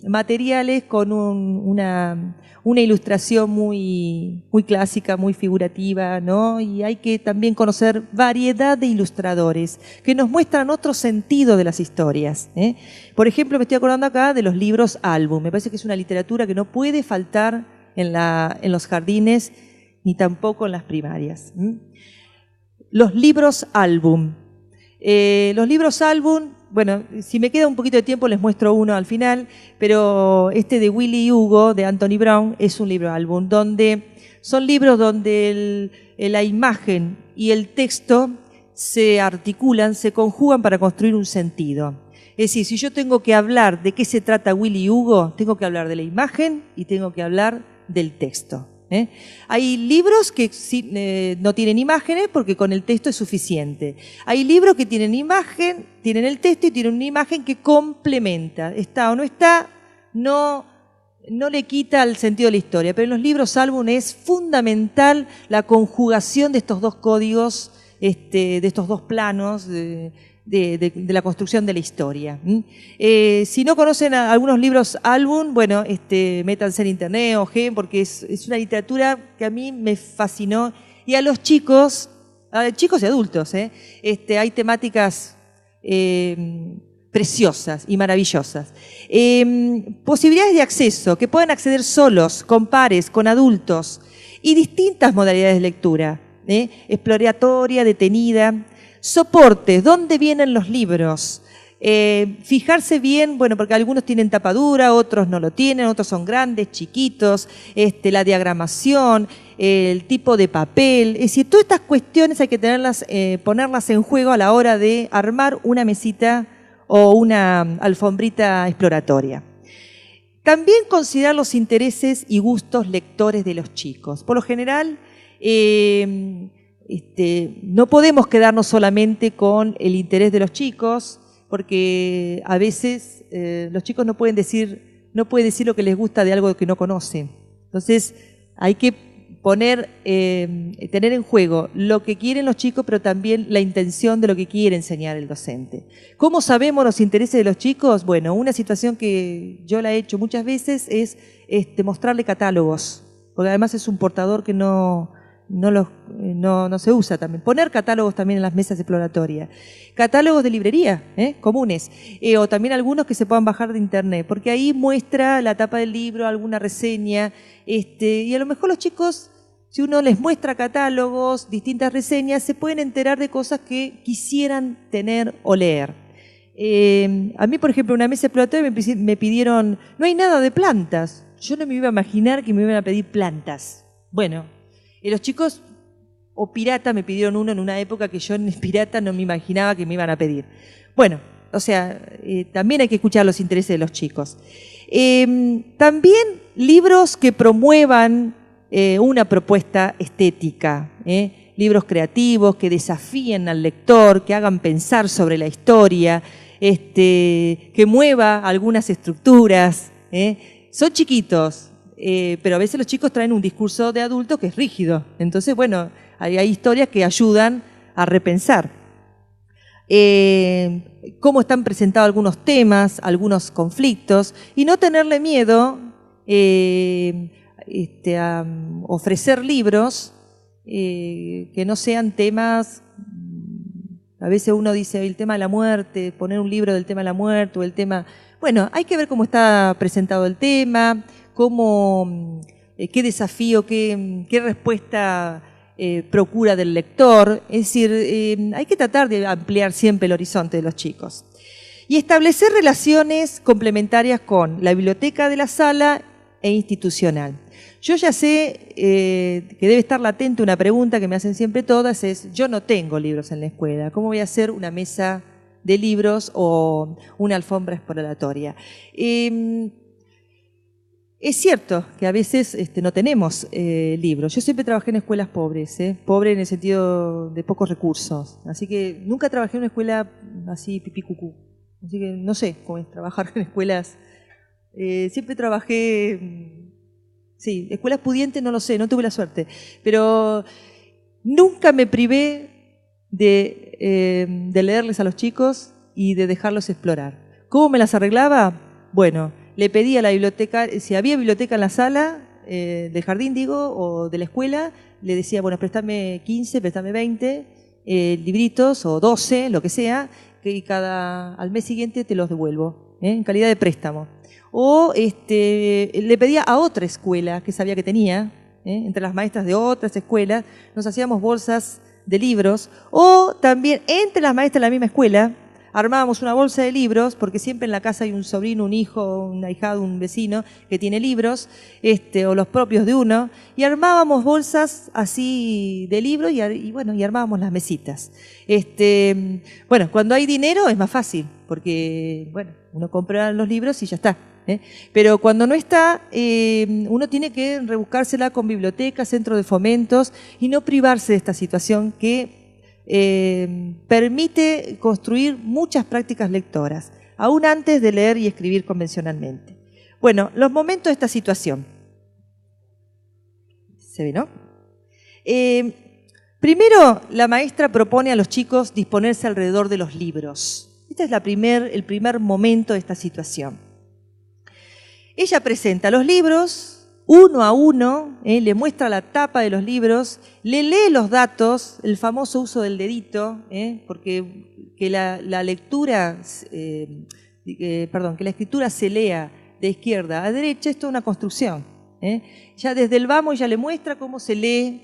materiales con una ilustración muy clásica, muy figurativa, ¿no? Y hay que también conocer variedad de ilustradores que nos muestran otro sentido de las historias. Por ejemplo, me estoy acordando acá de los libros álbum. Me parece que es una literatura que no puede faltar en los jardines ni tampoco en las primarias. Los libros álbum. Los libros álbum, bueno, si me queda un poquito de tiempo les muestro uno al final, pero este de Willy y Hugo, de Anthony Brown, es un libro álbum, son libros donde la imagen y el texto se articulan, se conjugan para construir un sentido. Es decir, si yo tengo que hablar de qué se trata Willy y Hugo, tengo que hablar de la imagen y tengo que hablar del texto. Hay libros que no tienen imágenes porque con el texto es suficiente. Hay libros que tienen imagen, tienen el texto y tienen una imagen que complementa. Está o no está, no le quita el sentido de la historia. Pero en los libros álbum es fundamental la conjugación de estos dos códigos, de estos dos planos de la construcción de la historia. Si no conocen algunos libros álbum, bueno, métanse en internet o porque es una literatura que a mí me fascinó. Y a los chicos y adultos, hay temáticas preciosas y maravillosas. Posibilidades de acceso, que puedan acceder solos, con pares, con adultos, y distintas modalidades de lectura, exploratoria, detenida. Soportes, ¿dónde vienen los libros? Fijarse bien, bueno, porque algunos tienen tapadura, otros no lo tienen, otros son grandes, chiquitos, la diagramación, el tipo de papel. Es decir, todas estas cuestiones hay que ponerlas en juego a la hora de armar una mesita o una alfombrita exploratoria. También considerar los intereses y gustos lectores de los chicos. Por lo general, no podemos quedarnos solamente con el interés de los chicos, porque a veces los chicos no pueden decir no puede decir lo que les gusta de algo que no conoce. Entonces, hay que tener en juego lo que quieren los chicos, pero también la intención de lo que quiere enseñar el docente. ¿Cómo sabemos los intereses de los chicos? Bueno, una situación que yo la he hecho muchas veces es mostrarle catálogos, porque además es un portador que no se usa también. Poner catálogos también en las mesas exploratorias. Catálogos de librería, comunes, o también algunos que se puedan bajar de internet, porque ahí muestra la tapa del libro, alguna reseña, y a lo mejor los chicos, si uno les muestra catálogos, distintas reseñas, se pueden enterar de cosas que quisieran tener o leer. A mí, por ejemplo, una mesa exploratoria me pidieron, no hay nada de plantas. Yo no me iba a imaginar que me iban a pedir plantas. Bueno, los chicos, o pirata, me pidieron uno en una época que yo en pirata no me imaginaba que me iban a pedir. Bueno, o sea, también hay que escuchar los intereses de los chicos. También libros que promuevan una propuesta estética, libros creativos que desafíen al lector, que hagan pensar sobre la historia, que mueva algunas estructuras. Son chiquitos, pero a veces los chicos traen un discurso de adulto que es rígido. Entonces, bueno, hay historias que ayudan a repensar. Cómo están presentados algunos temas, algunos conflictos, y no tenerle miedo a ofrecer libros que no sean temas. A veces uno dice el tema de la muerte, poner un libro del tema de la muerte o el tema. Bueno, hay que ver cómo está presentado el tema, qué desafío, qué respuesta procura del lector. Es decir, hay que tratar de ampliar siempre el horizonte de los chicos. Y establecer relaciones complementarias con la biblioteca de la sala e institucional. Yo ya sé que debe estar latente una pregunta que me hacen siempre todas, es: yo no tengo libros en la escuela, ¿cómo voy a hacer una mesa de libros o una alfombra exploratoria? Es cierto que a veces no tenemos libros. Yo siempre trabajé en escuelas pobres, pobre en el sentido de pocos recursos. Así que nunca trabajé en una escuela así pipí cucú. Así que no sé cómo es trabajar en escuelas. Siempre trabajé, sí, escuelas pudientes no lo sé, no tuve la suerte. Pero nunca me privé de leerles a los chicos y de dejarlos explorar. ¿Cómo me las arreglaba? Bueno, le pedí a la biblioteca, si había biblioteca en la sala del jardín, digo, o de la escuela, le decía, bueno, préstame 15, préstame 20 libritos o 12, lo que sea, que al mes siguiente te los devuelvo, en calidad de préstamo. O le pedía a otra escuela que sabía que tenía, entre las maestras de otras escuelas, nos hacíamos bolsas de libros, o también entre las maestras de la misma escuela, armábamos una bolsa de libros, porque siempre en la casa hay un sobrino, un hijo, un ahijado, un vecino que tiene libros, o los propios de uno, y armábamos bolsas así de libros y bueno, y armábamos las mesitas. Bueno, cuando hay dinero es más fácil, porque bueno, uno compra los libros y ya está. Pero cuando no está, uno tiene que rebuscársela con bibliotecas, centros de fomentos y no privarse de esta situación que permite construir muchas prácticas lectoras, aún antes de leer y escribir convencionalmente. Bueno, los momentos de esta situación. ¿Se ve, no? Primero, la maestra propone a los chicos disponerse alrededor de los libros. Este es el primer momento de esta situación. Ella presenta los libros uno a uno, le muestra la tapa de los libros, le lee los datos, el famoso uso del dedito, porque que la lectura, que la escritura se lea de izquierda a derecha es toda una construcción. Ya desde el vamos ya le muestra cómo se lee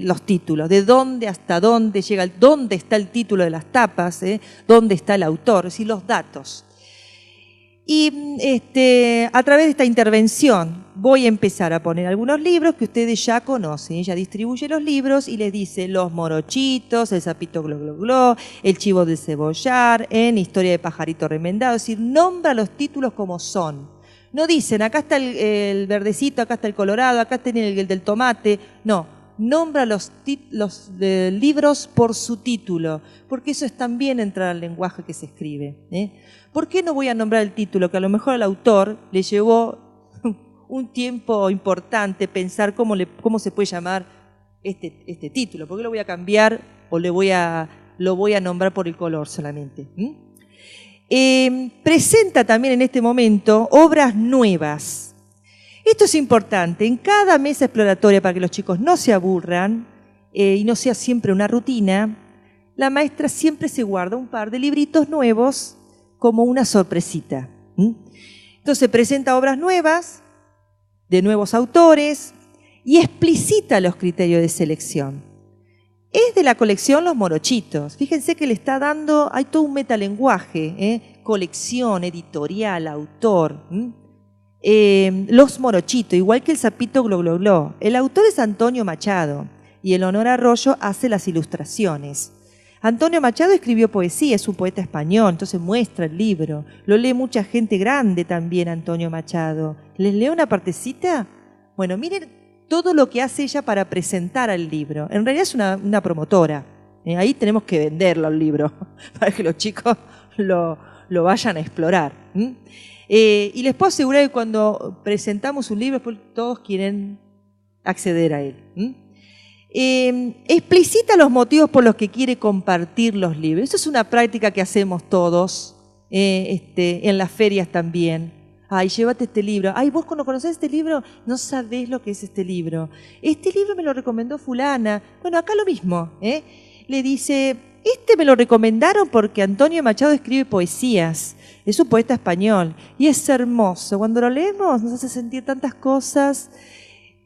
los títulos, de dónde hasta dónde llega, dónde está el título de las tapas, dónde está el autor, es decir, los datos. Y a través de esta intervención voy a empezar a poner algunos libros que ustedes ya conocen. Ella distribuye los libros y les dice Los Morochitos, El Sapito Glo Glo Glo, El Chivo del Cebollar, en Historia de Pajarito Remendado. Es decir, nombra los títulos como son. No dicen, acá está el verdecito, acá está el colorado, acá está el del tomate. No, nombra los libros por su título, porque eso es también entrar al lenguaje que se escribe. ¿Por qué no voy a nombrar el título? Que a lo mejor al autor le llevó un tiempo importante pensar cómo se puede llamar este título. ¿Por qué lo voy a cambiar o lo voy a nombrar por el color solamente? Presenta también en este momento obras nuevas. Esto es importante. En cada mesa exploratoria, para que los chicos no se aburran y no sea siempre una rutina, la maestra siempre se guarda un par de libritos nuevos como una sorpresita. Entonces presenta obras nuevas, de nuevos autores, y explicita los criterios de selección. Es de la colección Los Morochitos. Fíjense que le está dando, hay todo un metalenguaje, colección, editorial, autor. Los Morochitos, igual que el Sapito Glo Glo Glo. El autor es Antonio Machado y Eleonora Arroyo hace las ilustraciones. Antonio Machado escribió poesía, es un poeta español, entonces muestra el libro. Lo lee mucha gente grande también, Antonio Machado. ¿Les leo una partecita? Bueno, miren todo lo que hace ella para presentar al libro. En realidad es una promotora. Ahí tenemos que venderlo al libro para que los chicos lo vayan a explorar. Y les puedo asegurar que cuando presentamos un libro, pues todos quieren acceder a él. Explicita los motivos por los que quiere compartir los libros. Eso es una práctica que hacemos todos en las ferias también. Ay, llévate este libro. Ay, vos cuando conocés este libro no sabés lo que es este libro. Este libro me lo recomendó fulana. Bueno, acá lo mismo. Le dice, me lo recomendaron porque Antonio Machado escribe poesías. Es un poeta español y es hermoso. Cuando lo leemos nos hace sentir tantas cosas.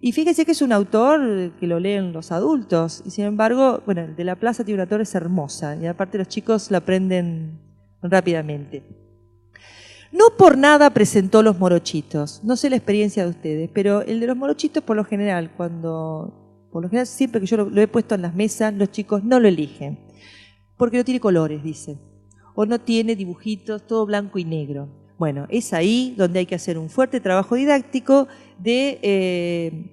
Y fíjense que es un autor que lo leen los adultos. Y sin embargo, bueno, el de La Plaza tiene una autor es hermosa. Y aparte los chicos la aprenden rápidamente. No por nada presentó Los Morochitos. No sé la experiencia de ustedes, pero el de Los Morochitos por lo general, siempre que yo lo he puesto en las mesas, los chicos no lo eligen. Porque no tiene colores, dicen. O no tiene dibujitos, todo blanco y negro. Bueno, es ahí donde hay que hacer un fuerte trabajo didáctico de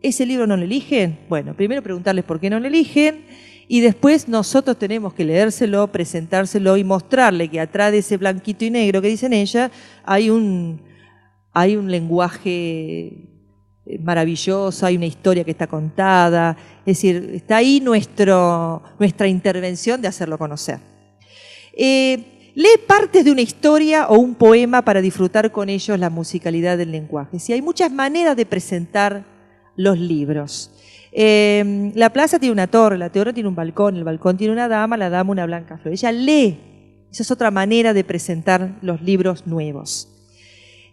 ¿ese libro no lo eligen? Bueno, primero preguntarles por qué no lo eligen y después nosotros tenemos que leérselo, presentárselo y mostrarle que atrás de ese blanquito y negro que dicen ella hay un lenguaje maravilloso, hay una historia que está contada, es decir, está ahí nuestra intervención de hacerlo conocer. Lee partes de una historia o un poema para disfrutar con ellos la musicalidad del lenguaje. Sí, hay muchas maneras de presentar los libros. La plaza tiene una torre, la torre tiene un balcón, el balcón tiene una dama, la dama una blanca flor. Ella lee. Esa es otra manera de presentar los libros nuevos.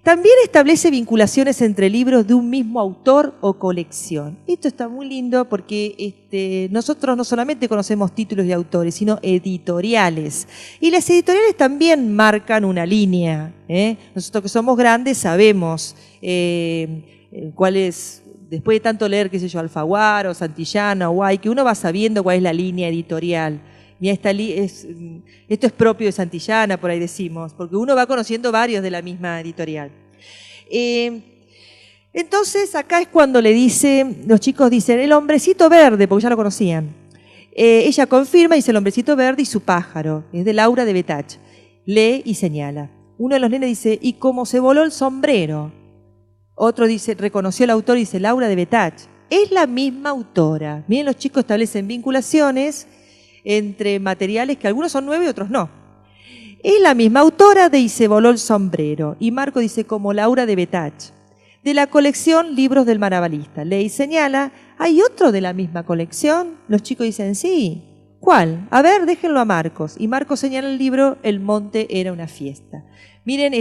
También establece vinculaciones entre libros de un mismo autor o colección. Esto está muy lindo porque nosotros no solamente conocemos títulos de autores, sino editoriales. Y las editoriales también marcan una línea. Nosotros que somos grandes sabemos cuál es, después de tanto leer, qué sé yo, Alfaguara o Santillana o Guay, que uno va sabiendo cuál es la línea editorial. Mira, esto es propio de Santillana, por ahí decimos, porque uno va conociendo varios de la misma editorial. Entonces, acá es cuando los chicos dicen, el hombrecito verde, porque ya lo conocían. Ella confirma, dice el hombrecito verde y su pájaro, es de Laura de Betach. Lee y señala. Uno de los nenes dice, y cómo se voló el sombrero. Otro dice, reconoció el autor y dice, Laura de Betach. Es la misma autora. Miren, los chicos establecen vinculaciones entre materiales que algunos son nuevos y otros no. Es la misma autora de Y se voló el sombrero. Y Marco dice como Laura de Betach. De la colección Libros del Marabalista. Lee y señala, ¿hay otro de la misma colección? Los chicos dicen, sí. ¿Cuál? A ver, déjenlo a Marcos. Y Marcos señala el libro El monte era una fiesta. Miren,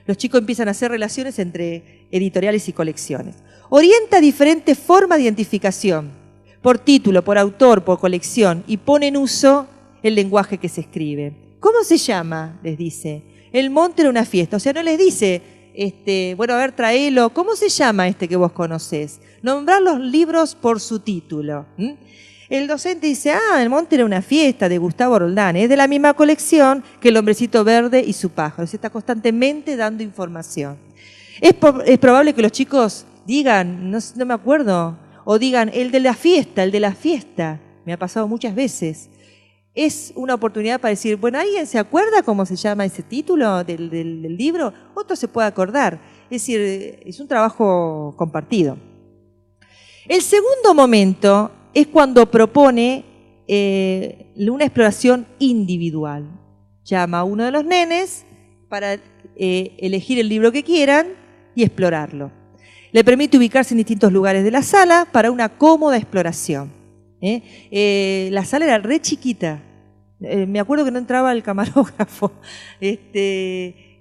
los chicos empiezan a hacer relaciones entre editoriales y colecciones. Orienta diferentes formas de identificación. Por título, por autor, por colección, y pone en uso el lenguaje que se escribe. ¿Cómo se llama? Les dice. El monte era una fiesta. O sea, no les dice, bueno, a ver, tráelo. ¿Cómo se llama que vos conocés? Nombrar los libros por su título. El docente dice, El monte era una fiesta, de Gustavo Roldán. Es de la misma colección que El hombrecito verde y su pájaro. Se está constantemente dando información. Es probable que los chicos digan, no me acuerdo, O digan, el de la fiesta, el de la fiesta. Me ha pasado muchas veces. Es una oportunidad para decir, bueno, ¿alguien se acuerda cómo se llama ese título del libro? Otro se puede acordar. Es decir, es un trabajo compartido. El segundo momento es cuando propone una exploración individual. Llama a uno de los nenes para elegir el libro que quieran y explorarlo. Le permite ubicarse en distintos lugares de la sala para una cómoda exploración. La sala era re chiquita. Me acuerdo que no entraba el camarógrafo.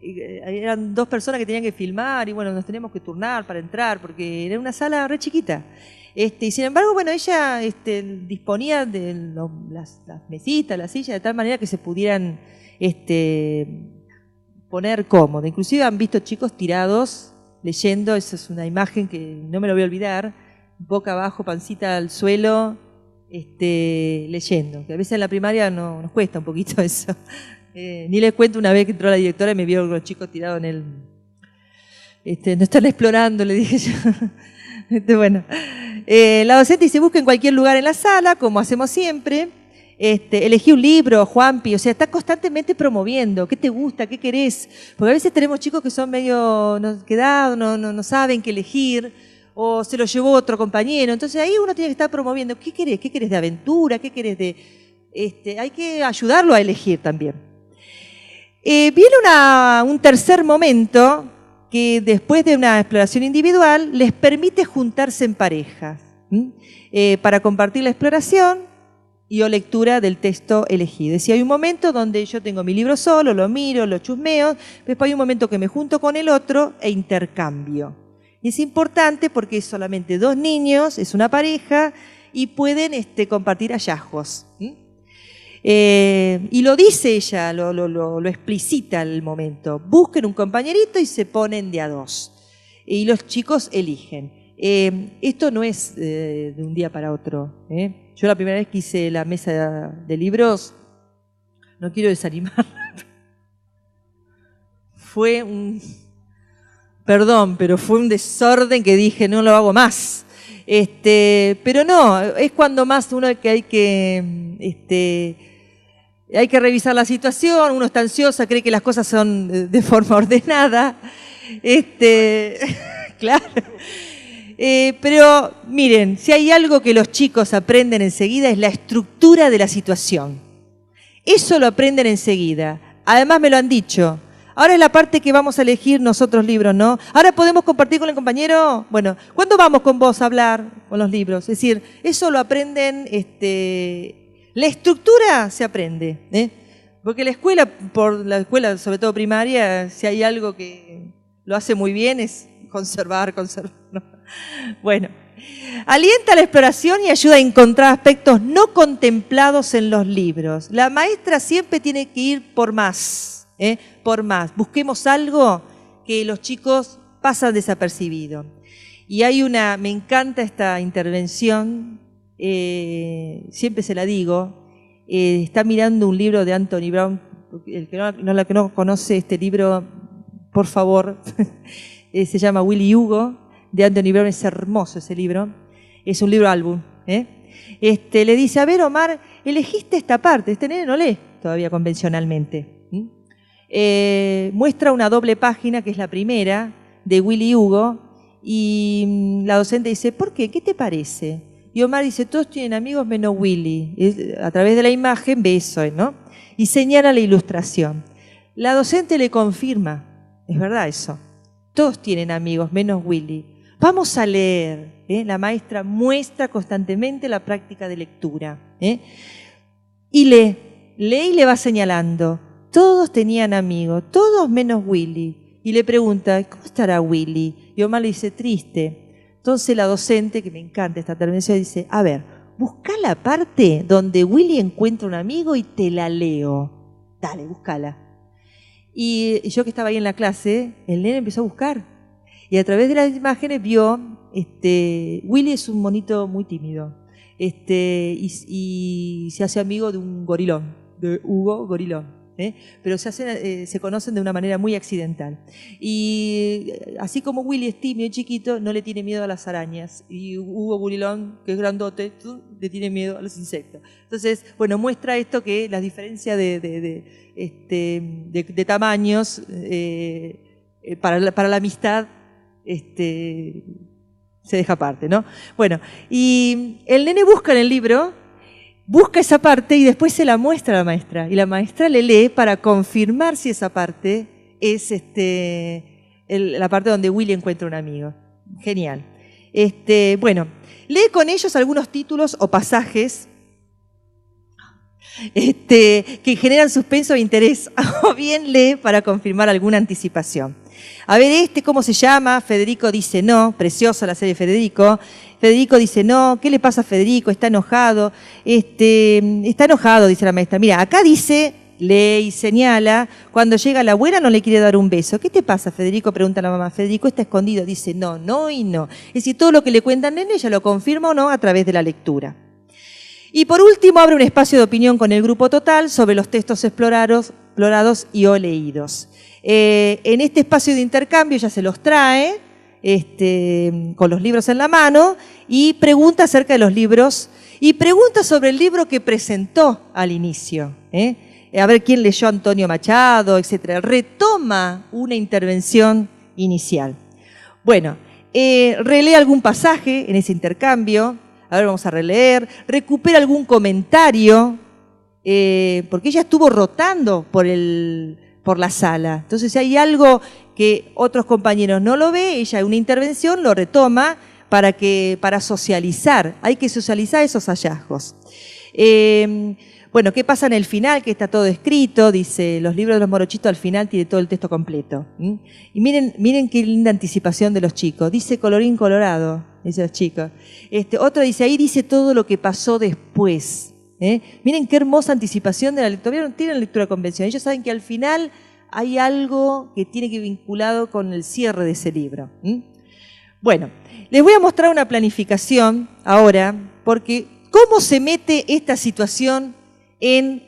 Eran 2 personas que tenían que filmar y bueno, nos teníamos que turnar para entrar porque era una sala re chiquita. Y sin embargo, bueno, ella disponía de las mesitas, las sillas, de tal manera que se pudieran poner cómodo. Inclusive han visto chicos tirados leyendo, eso es una imagen que no me lo voy a olvidar, boca abajo, pancita al suelo, leyendo. Que a veces en la primaria nos cuesta un poquito eso. Ni les cuento una vez que entró la directora y me vio los chicos tirados en el... no están explorando, le dije yo. Bueno, la docente dice, busca en cualquier lugar en la sala, como hacemos siempre. Elegí un libro, Juanpi, o sea, está constantemente promoviendo. ¿Qué te gusta? ¿Qué querés? Porque a veces tenemos chicos que son medio quedados, no saben qué elegir, o se lo llevó otro compañero. Entonces ahí uno tiene que estar promoviendo. ¿Qué querés? ¿Qué querés de aventura? ¿Qué querés de...? Hay que ayudarlo a elegir también. Viene un tercer momento que después de una exploración individual les permite juntarse en parejas para compartir la exploración y o lectura del texto elegido. Es decir, hay un momento donde yo tengo mi libro solo, lo miro, lo chusmeo, después hay un momento que me junto con el otro e intercambio. Y es importante porque es solamente 2 niños, es una pareja y pueden compartir hallazgos. Y lo dice ella, lo explicita el momento. Busquen un compañerito y se ponen de a 2. Y los chicos eligen. Esto no es de un día para otro. Yo la primera vez que hice la mesa de libros, no quiero desanimar, fue fue un desorden que dije, no lo hago más. Pero no, es cuando más uno que hay que revisar la situación, uno está ansiosa, cree que las cosas son de forma ordenada. Claro. Pero miren, si hay algo que los chicos aprenden enseguida es la estructura de la situación. Eso lo aprenden enseguida. Además me lo han dicho. Ahora es la parte que vamos a elegir nosotros libros, ¿no? Ahora podemos compartir con el compañero. Bueno, ¿cuándo vamos con vos a hablar con los libros? Es decir, eso lo aprenden, la estructura se aprende, porque la escuela, sobre todo primaria, si hay algo que lo hace muy bien es conservar. ¿No? Bueno, alienta la exploración y ayuda a encontrar aspectos no contemplados en los libros. La maestra siempre tiene que ir por más. Por más. Busquemos algo que los chicos pasan desapercibido. Y me encanta esta intervención, siempre se la digo, está mirando un libro de Anthony Brown, el que no conoce este libro, por favor, se llama Willy Hugo, de Anthony Brown, es hermoso ese libro, es un libro álbum. Le dice, a ver Omar, elegiste esta parte, este nene no lee todavía convencionalmente. Muestra una doble página, que es la primera, de Willy Hugo, y la docente dice, ¿por qué? ¿Qué te parece? Y Omar dice, todos tienen amigos menos Willy. A través de la imagen ve eso, ¿no? Y señala la ilustración. La docente le confirma, es verdad eso, todos tienen amigos menos Willy. Vamos a leer, la maestra muestra constantemente la práctica de lectura. Y lee y le va señalando. Todos tenían amigos, todos menos Willy. Y le pregunta, ¿cómo estará Willy? Y Omar le dice, triste. Entonces la docente, que me encanta esta intervención, dice, a ver, buscá la parte donde Willy encuentra un amigo y te la leo. Dale, búscala. Y yo que estaba ahí en la clase, el nene empezó a buscar. Y a través de las imágenes vio, Willy es un monito muy tímido. Y se hace amigo de un gorilón, de Hugo Gorilón. pero se conocen de una manera muy accidental. Y así como Willy es tímido y chiquito, no le tiene miedo a las arañas. Y Hugo Burilón, que es grandote, le tiene miedo a los insectos. Entonces, bueno, muestra esto que las diferencias de tamaños para la amistad se deja aparte, ¿no? Bueno, y el nene busca en el libro, busca esa parte y después se la muestra a la maestra. Y la maestra le lee para confirmar si esa parte es la parte donde Willy encuentra un amigo. Genial. Bueno, lee con ellos algunos títulos o pasajes que generan suspenso e interés, o bien lee para confirmar alguna anticipación. A ver, ¿cómo se llama? Federico dice no, preciosa la serie Federico. Federico dice no, ¿qué le pasa a Federico? Está enojado. Está enojado, dice la maestra. Mira, acá dice, lee y señala, cuando llega la abuela no le quiere dar un beso. ¿Qué te pasa, Federico? Pregunta la mamá. Federico está escondido, dice no, no y no. Es decir, todo lo que le cuentan nene ella lo confirma o no a través de la lectura. Y por último, abre un espacio de opinión con el grupo total sobre los textos explorados y o leídos. En este espacio de intercambio ella se los trae con los libros en la mano y pregunta acerca de los libros y pregunta sobre el libro que presentó al inicio. A ver quién leyó Antonio Machado, etc. Retoma una intervención inicial. Bueno, relee algún pasaje en ese intercambio. A ver, vamos a releer. Recupera algún comentario, porque ella estuvo rotando por la sala. Entonces, si hay algo que otros compañeros no lo ve, ella en una intervención lo retoma para socializar. Hay que socializar esos hallazgos. Bueno, ¿qué pasa en el final? Que está todo escrito, dice, los libros de los morochitos al final tiene todo el texto completo. Y miren qué linda anticipación de los chicos. Dice colorín colorado, dice los chicos. Otro dice, ahí dice todo lo que pasó después. Miren qué hermosa anticipación de la lectura. Todavía no tienen lectura convencional. Ellos saben que al final hay algo que tiene que ir vinculado con el cierre de ese libro. Bueno, les voy a mostrar una planificación ahora, porque ¿cómo se mete esta situación en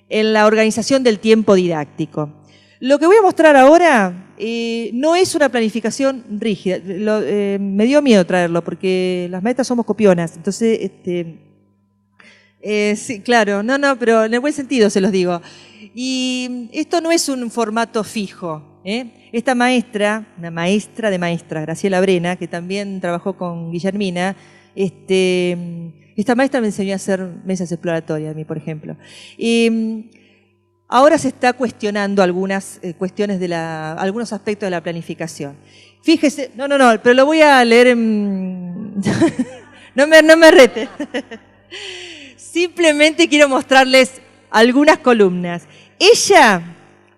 la organización del tiempo didáctico? Lo que voy a mostrar ahora no es una planificación rígida. Me dio miedo traerlo porque las maestras somos copionas. Entonces, sí, claro, no, pero en el buen sentido se los digo. Y esto no es un formato fijo. Esta maestra, una maestra de maestras, Graciela Brena, que también trabajó con Guillermina, esta maestra me enseñó a hacer mesas exploratorias a mí, por ejemplo. Ahora se está cuestionando algunas cuestiones algunos aspectos de la planificación. Fíjese, no, pero lo voy a leer en... no me rete. Simplemente quiero mostrarles algunas columnas. Ella,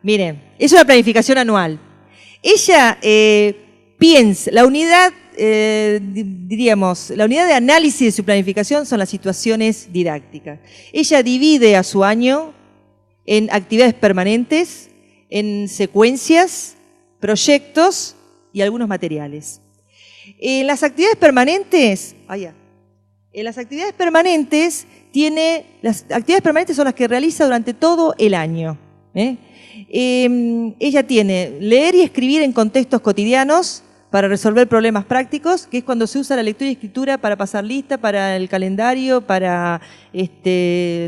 miren, es una planificación anual. Ella piensa, la unidad la unidad de análisis de su planificación son las situaciones didácticas. Ella divide a su año en actividades permanentes, en secuencias, proyectos y algunos materiales. En las actividades permanentes, las actividades permanentes son las que realiza durante todo el año. Ella tiene leer y escribir en contextos cotidianos para resolver problemas prácticos, que es cuando se usa la lectura y escritura para pasar lista, para el calendario, para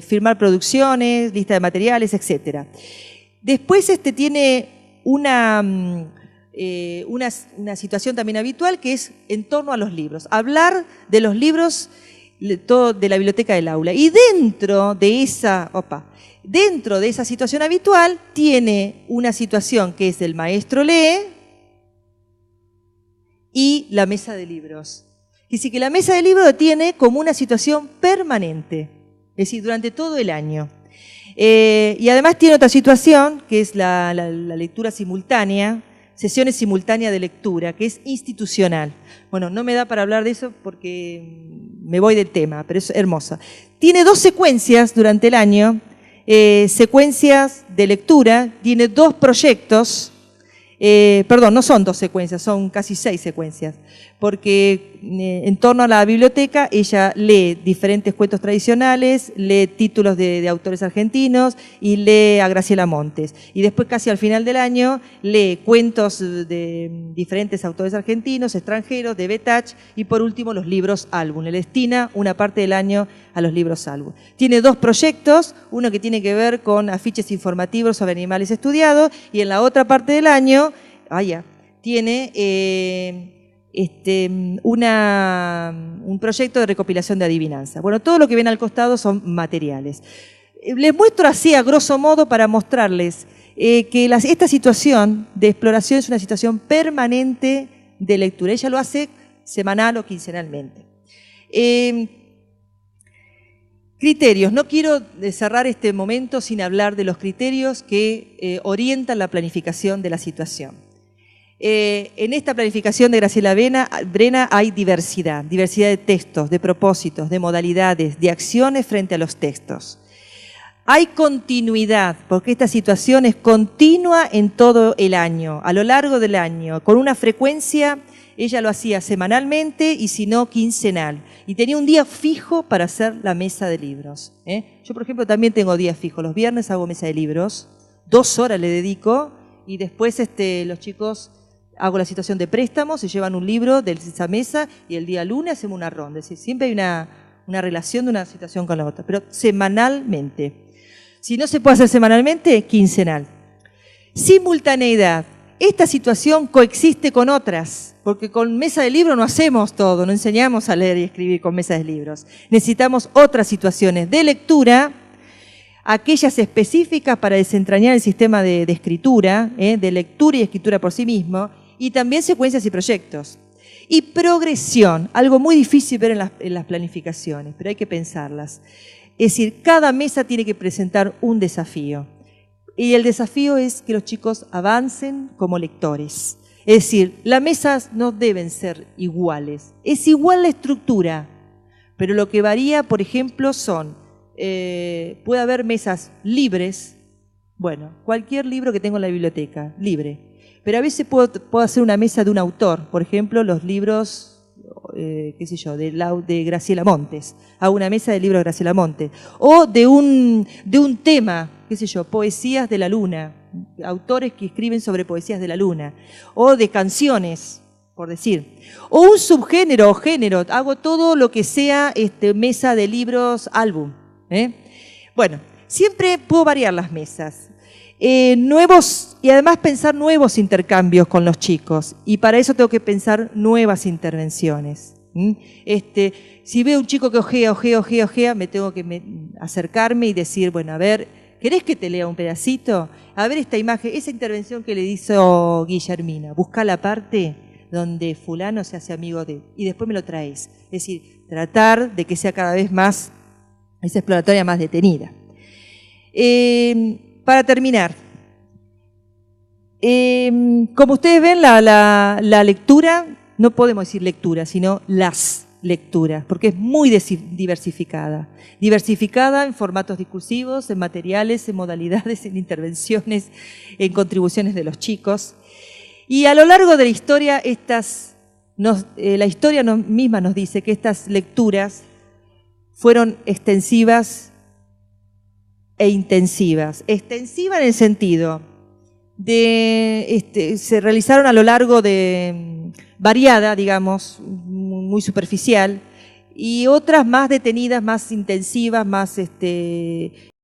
firmar producciones, lista de materiales, etc. Después tiene una situación también habitual que es en torno a los libros. Hablar de los libros de la biblioteca del aula. Y dentro de esa situación habitual tiene una situación que es el maestro lee y la mesa de libros. Es decir, que la mesa de libros tiene como una situación permanente, es decir, durante todo el año. Y además tiene otra situación, que es la lectura simultánea, sesiones simultáneas de lectura, que es institucional. Bueno, no me da para hablar de eso porque me voy del tema, pero es hermosa. Tiene 2 secuencias durante el año, secuencias de lectura, tiene 2 proyectos. No son 2 secuencias, son casi 6 secuencias, porque en torno a la biblioteca, ella lee diferentes cuentos tradicionales, lee títulos de autores argentinos y lee a Graciela Montes. Y después, casi al final del año, lee cuentos de diferentes autores argentinos, extranjeros, de Betach, y por último los libros álbum. Le destina una parte del año a los libros álbum. Tiene 2 proyectos, uno que tiene que ver con afiches informativos sobre animales estudiados, y en la otra parte del año, tiene un proyecto de recopilación de adivinanzas. Bueno, todo lo que ven al costado son materiales. Les muestro así, a grosso modo, para mostrarles que esta situación de exploración es una situación permanente de lectura. Ella lo hace semanal o quincenalmente. Criterios. No quiero cerrar este momento sin hablar de los criterios que orientan la planificación de la situación. En esta planificación de Graciela Brena hay diversidad de textos, de propósitos, de modalidades, de acciones frente a los textos. Hay continuidad, porque esta situación es continua en todo el año, a lo largo del año, con una frecuencia. Ella lo hacía semanalmente y si no, quincenal. Y tenía un día fijo para hacer la mesa de libros. Yo, por ejemplo, también tengo días fijos. Los viernes hago mesa de libros, 2 horas le dedico, y después los chicos, hago la situación de préstamos, se llevan un libro de esa mesa, y el día lunes hacemos una ronda. Es decir, siempre hay una relación de una situación con la otra, pero semanalmente. Si no se puede hacer semanalmente, quincenal. Simultaneidad. Esta situación coexiste con otras, porque con mesa de libro no hacemos todo, no enseñamos a leer y escribir con mesas de libros. Necesitamos otras situaciones de lectura, aquellas específicas para desentrañar el sistema de escritura, de lectura y escritura por sí mismo, y también secuencias y proyectos. Y progresión, algo muy difícil ver en las planificaciones, pero hay que pensarlas. Es decir, cada mesa tiene que presentar un desafío. Y el desafío es que los chicos avancen como lectores. Es decir, las mesas no deben ser iguales. Es igual la estructura, pero lo que varía, por ejemplo, puede haber mesas libres. Bueno, cualquier libro que tengo en la biblioteca, libre. Pero a veces puedo hacer una mesa de un autor. Por ejemplo, los libros, de Graciela Montes. Hago una mesa de libros de Graciela Montes. O de un tema, poesías de la luna, autores que escriben sobre poesías de la luna, o de canciones, por decir, o un subgénero o género. Hago todo lo que sea mesa de libros, álbum. Bueno, siempre puedo variar las mesas. Nuevos, y además pensar nuevos intercambios con los chicos, y para eso tengo que pensar nuevas intervenciones. Si veo un chico que ojea, me tengo que acercarme y decir, bueno, a ver, ¿querés que te lea un pedacito? A ver esta imagen, esa intervención que le hizo Guillermina, busca la parte donde fulano se hace amigo de él, y después me lo traes. Es decir, tratar de que sea cada vez más, esa exploratoria más detenida. Para terminar, como ustedes ven, la lectura, no podemos decir lectura, sino las lecturas, porque es muy diversificada. Diversificada en formatos discursivos, en materiales, en modalidades, en intervenciones, en contribuciones de los chicos. Y a lo largo de la historia, la historia misma nos dice que estas lecturas fueron extensivas e intensivas. Extensiva en el sentido de, se realizaron a lo largo de, variada, digamos, muy superficial, y otras más detenidas, más intensivas, más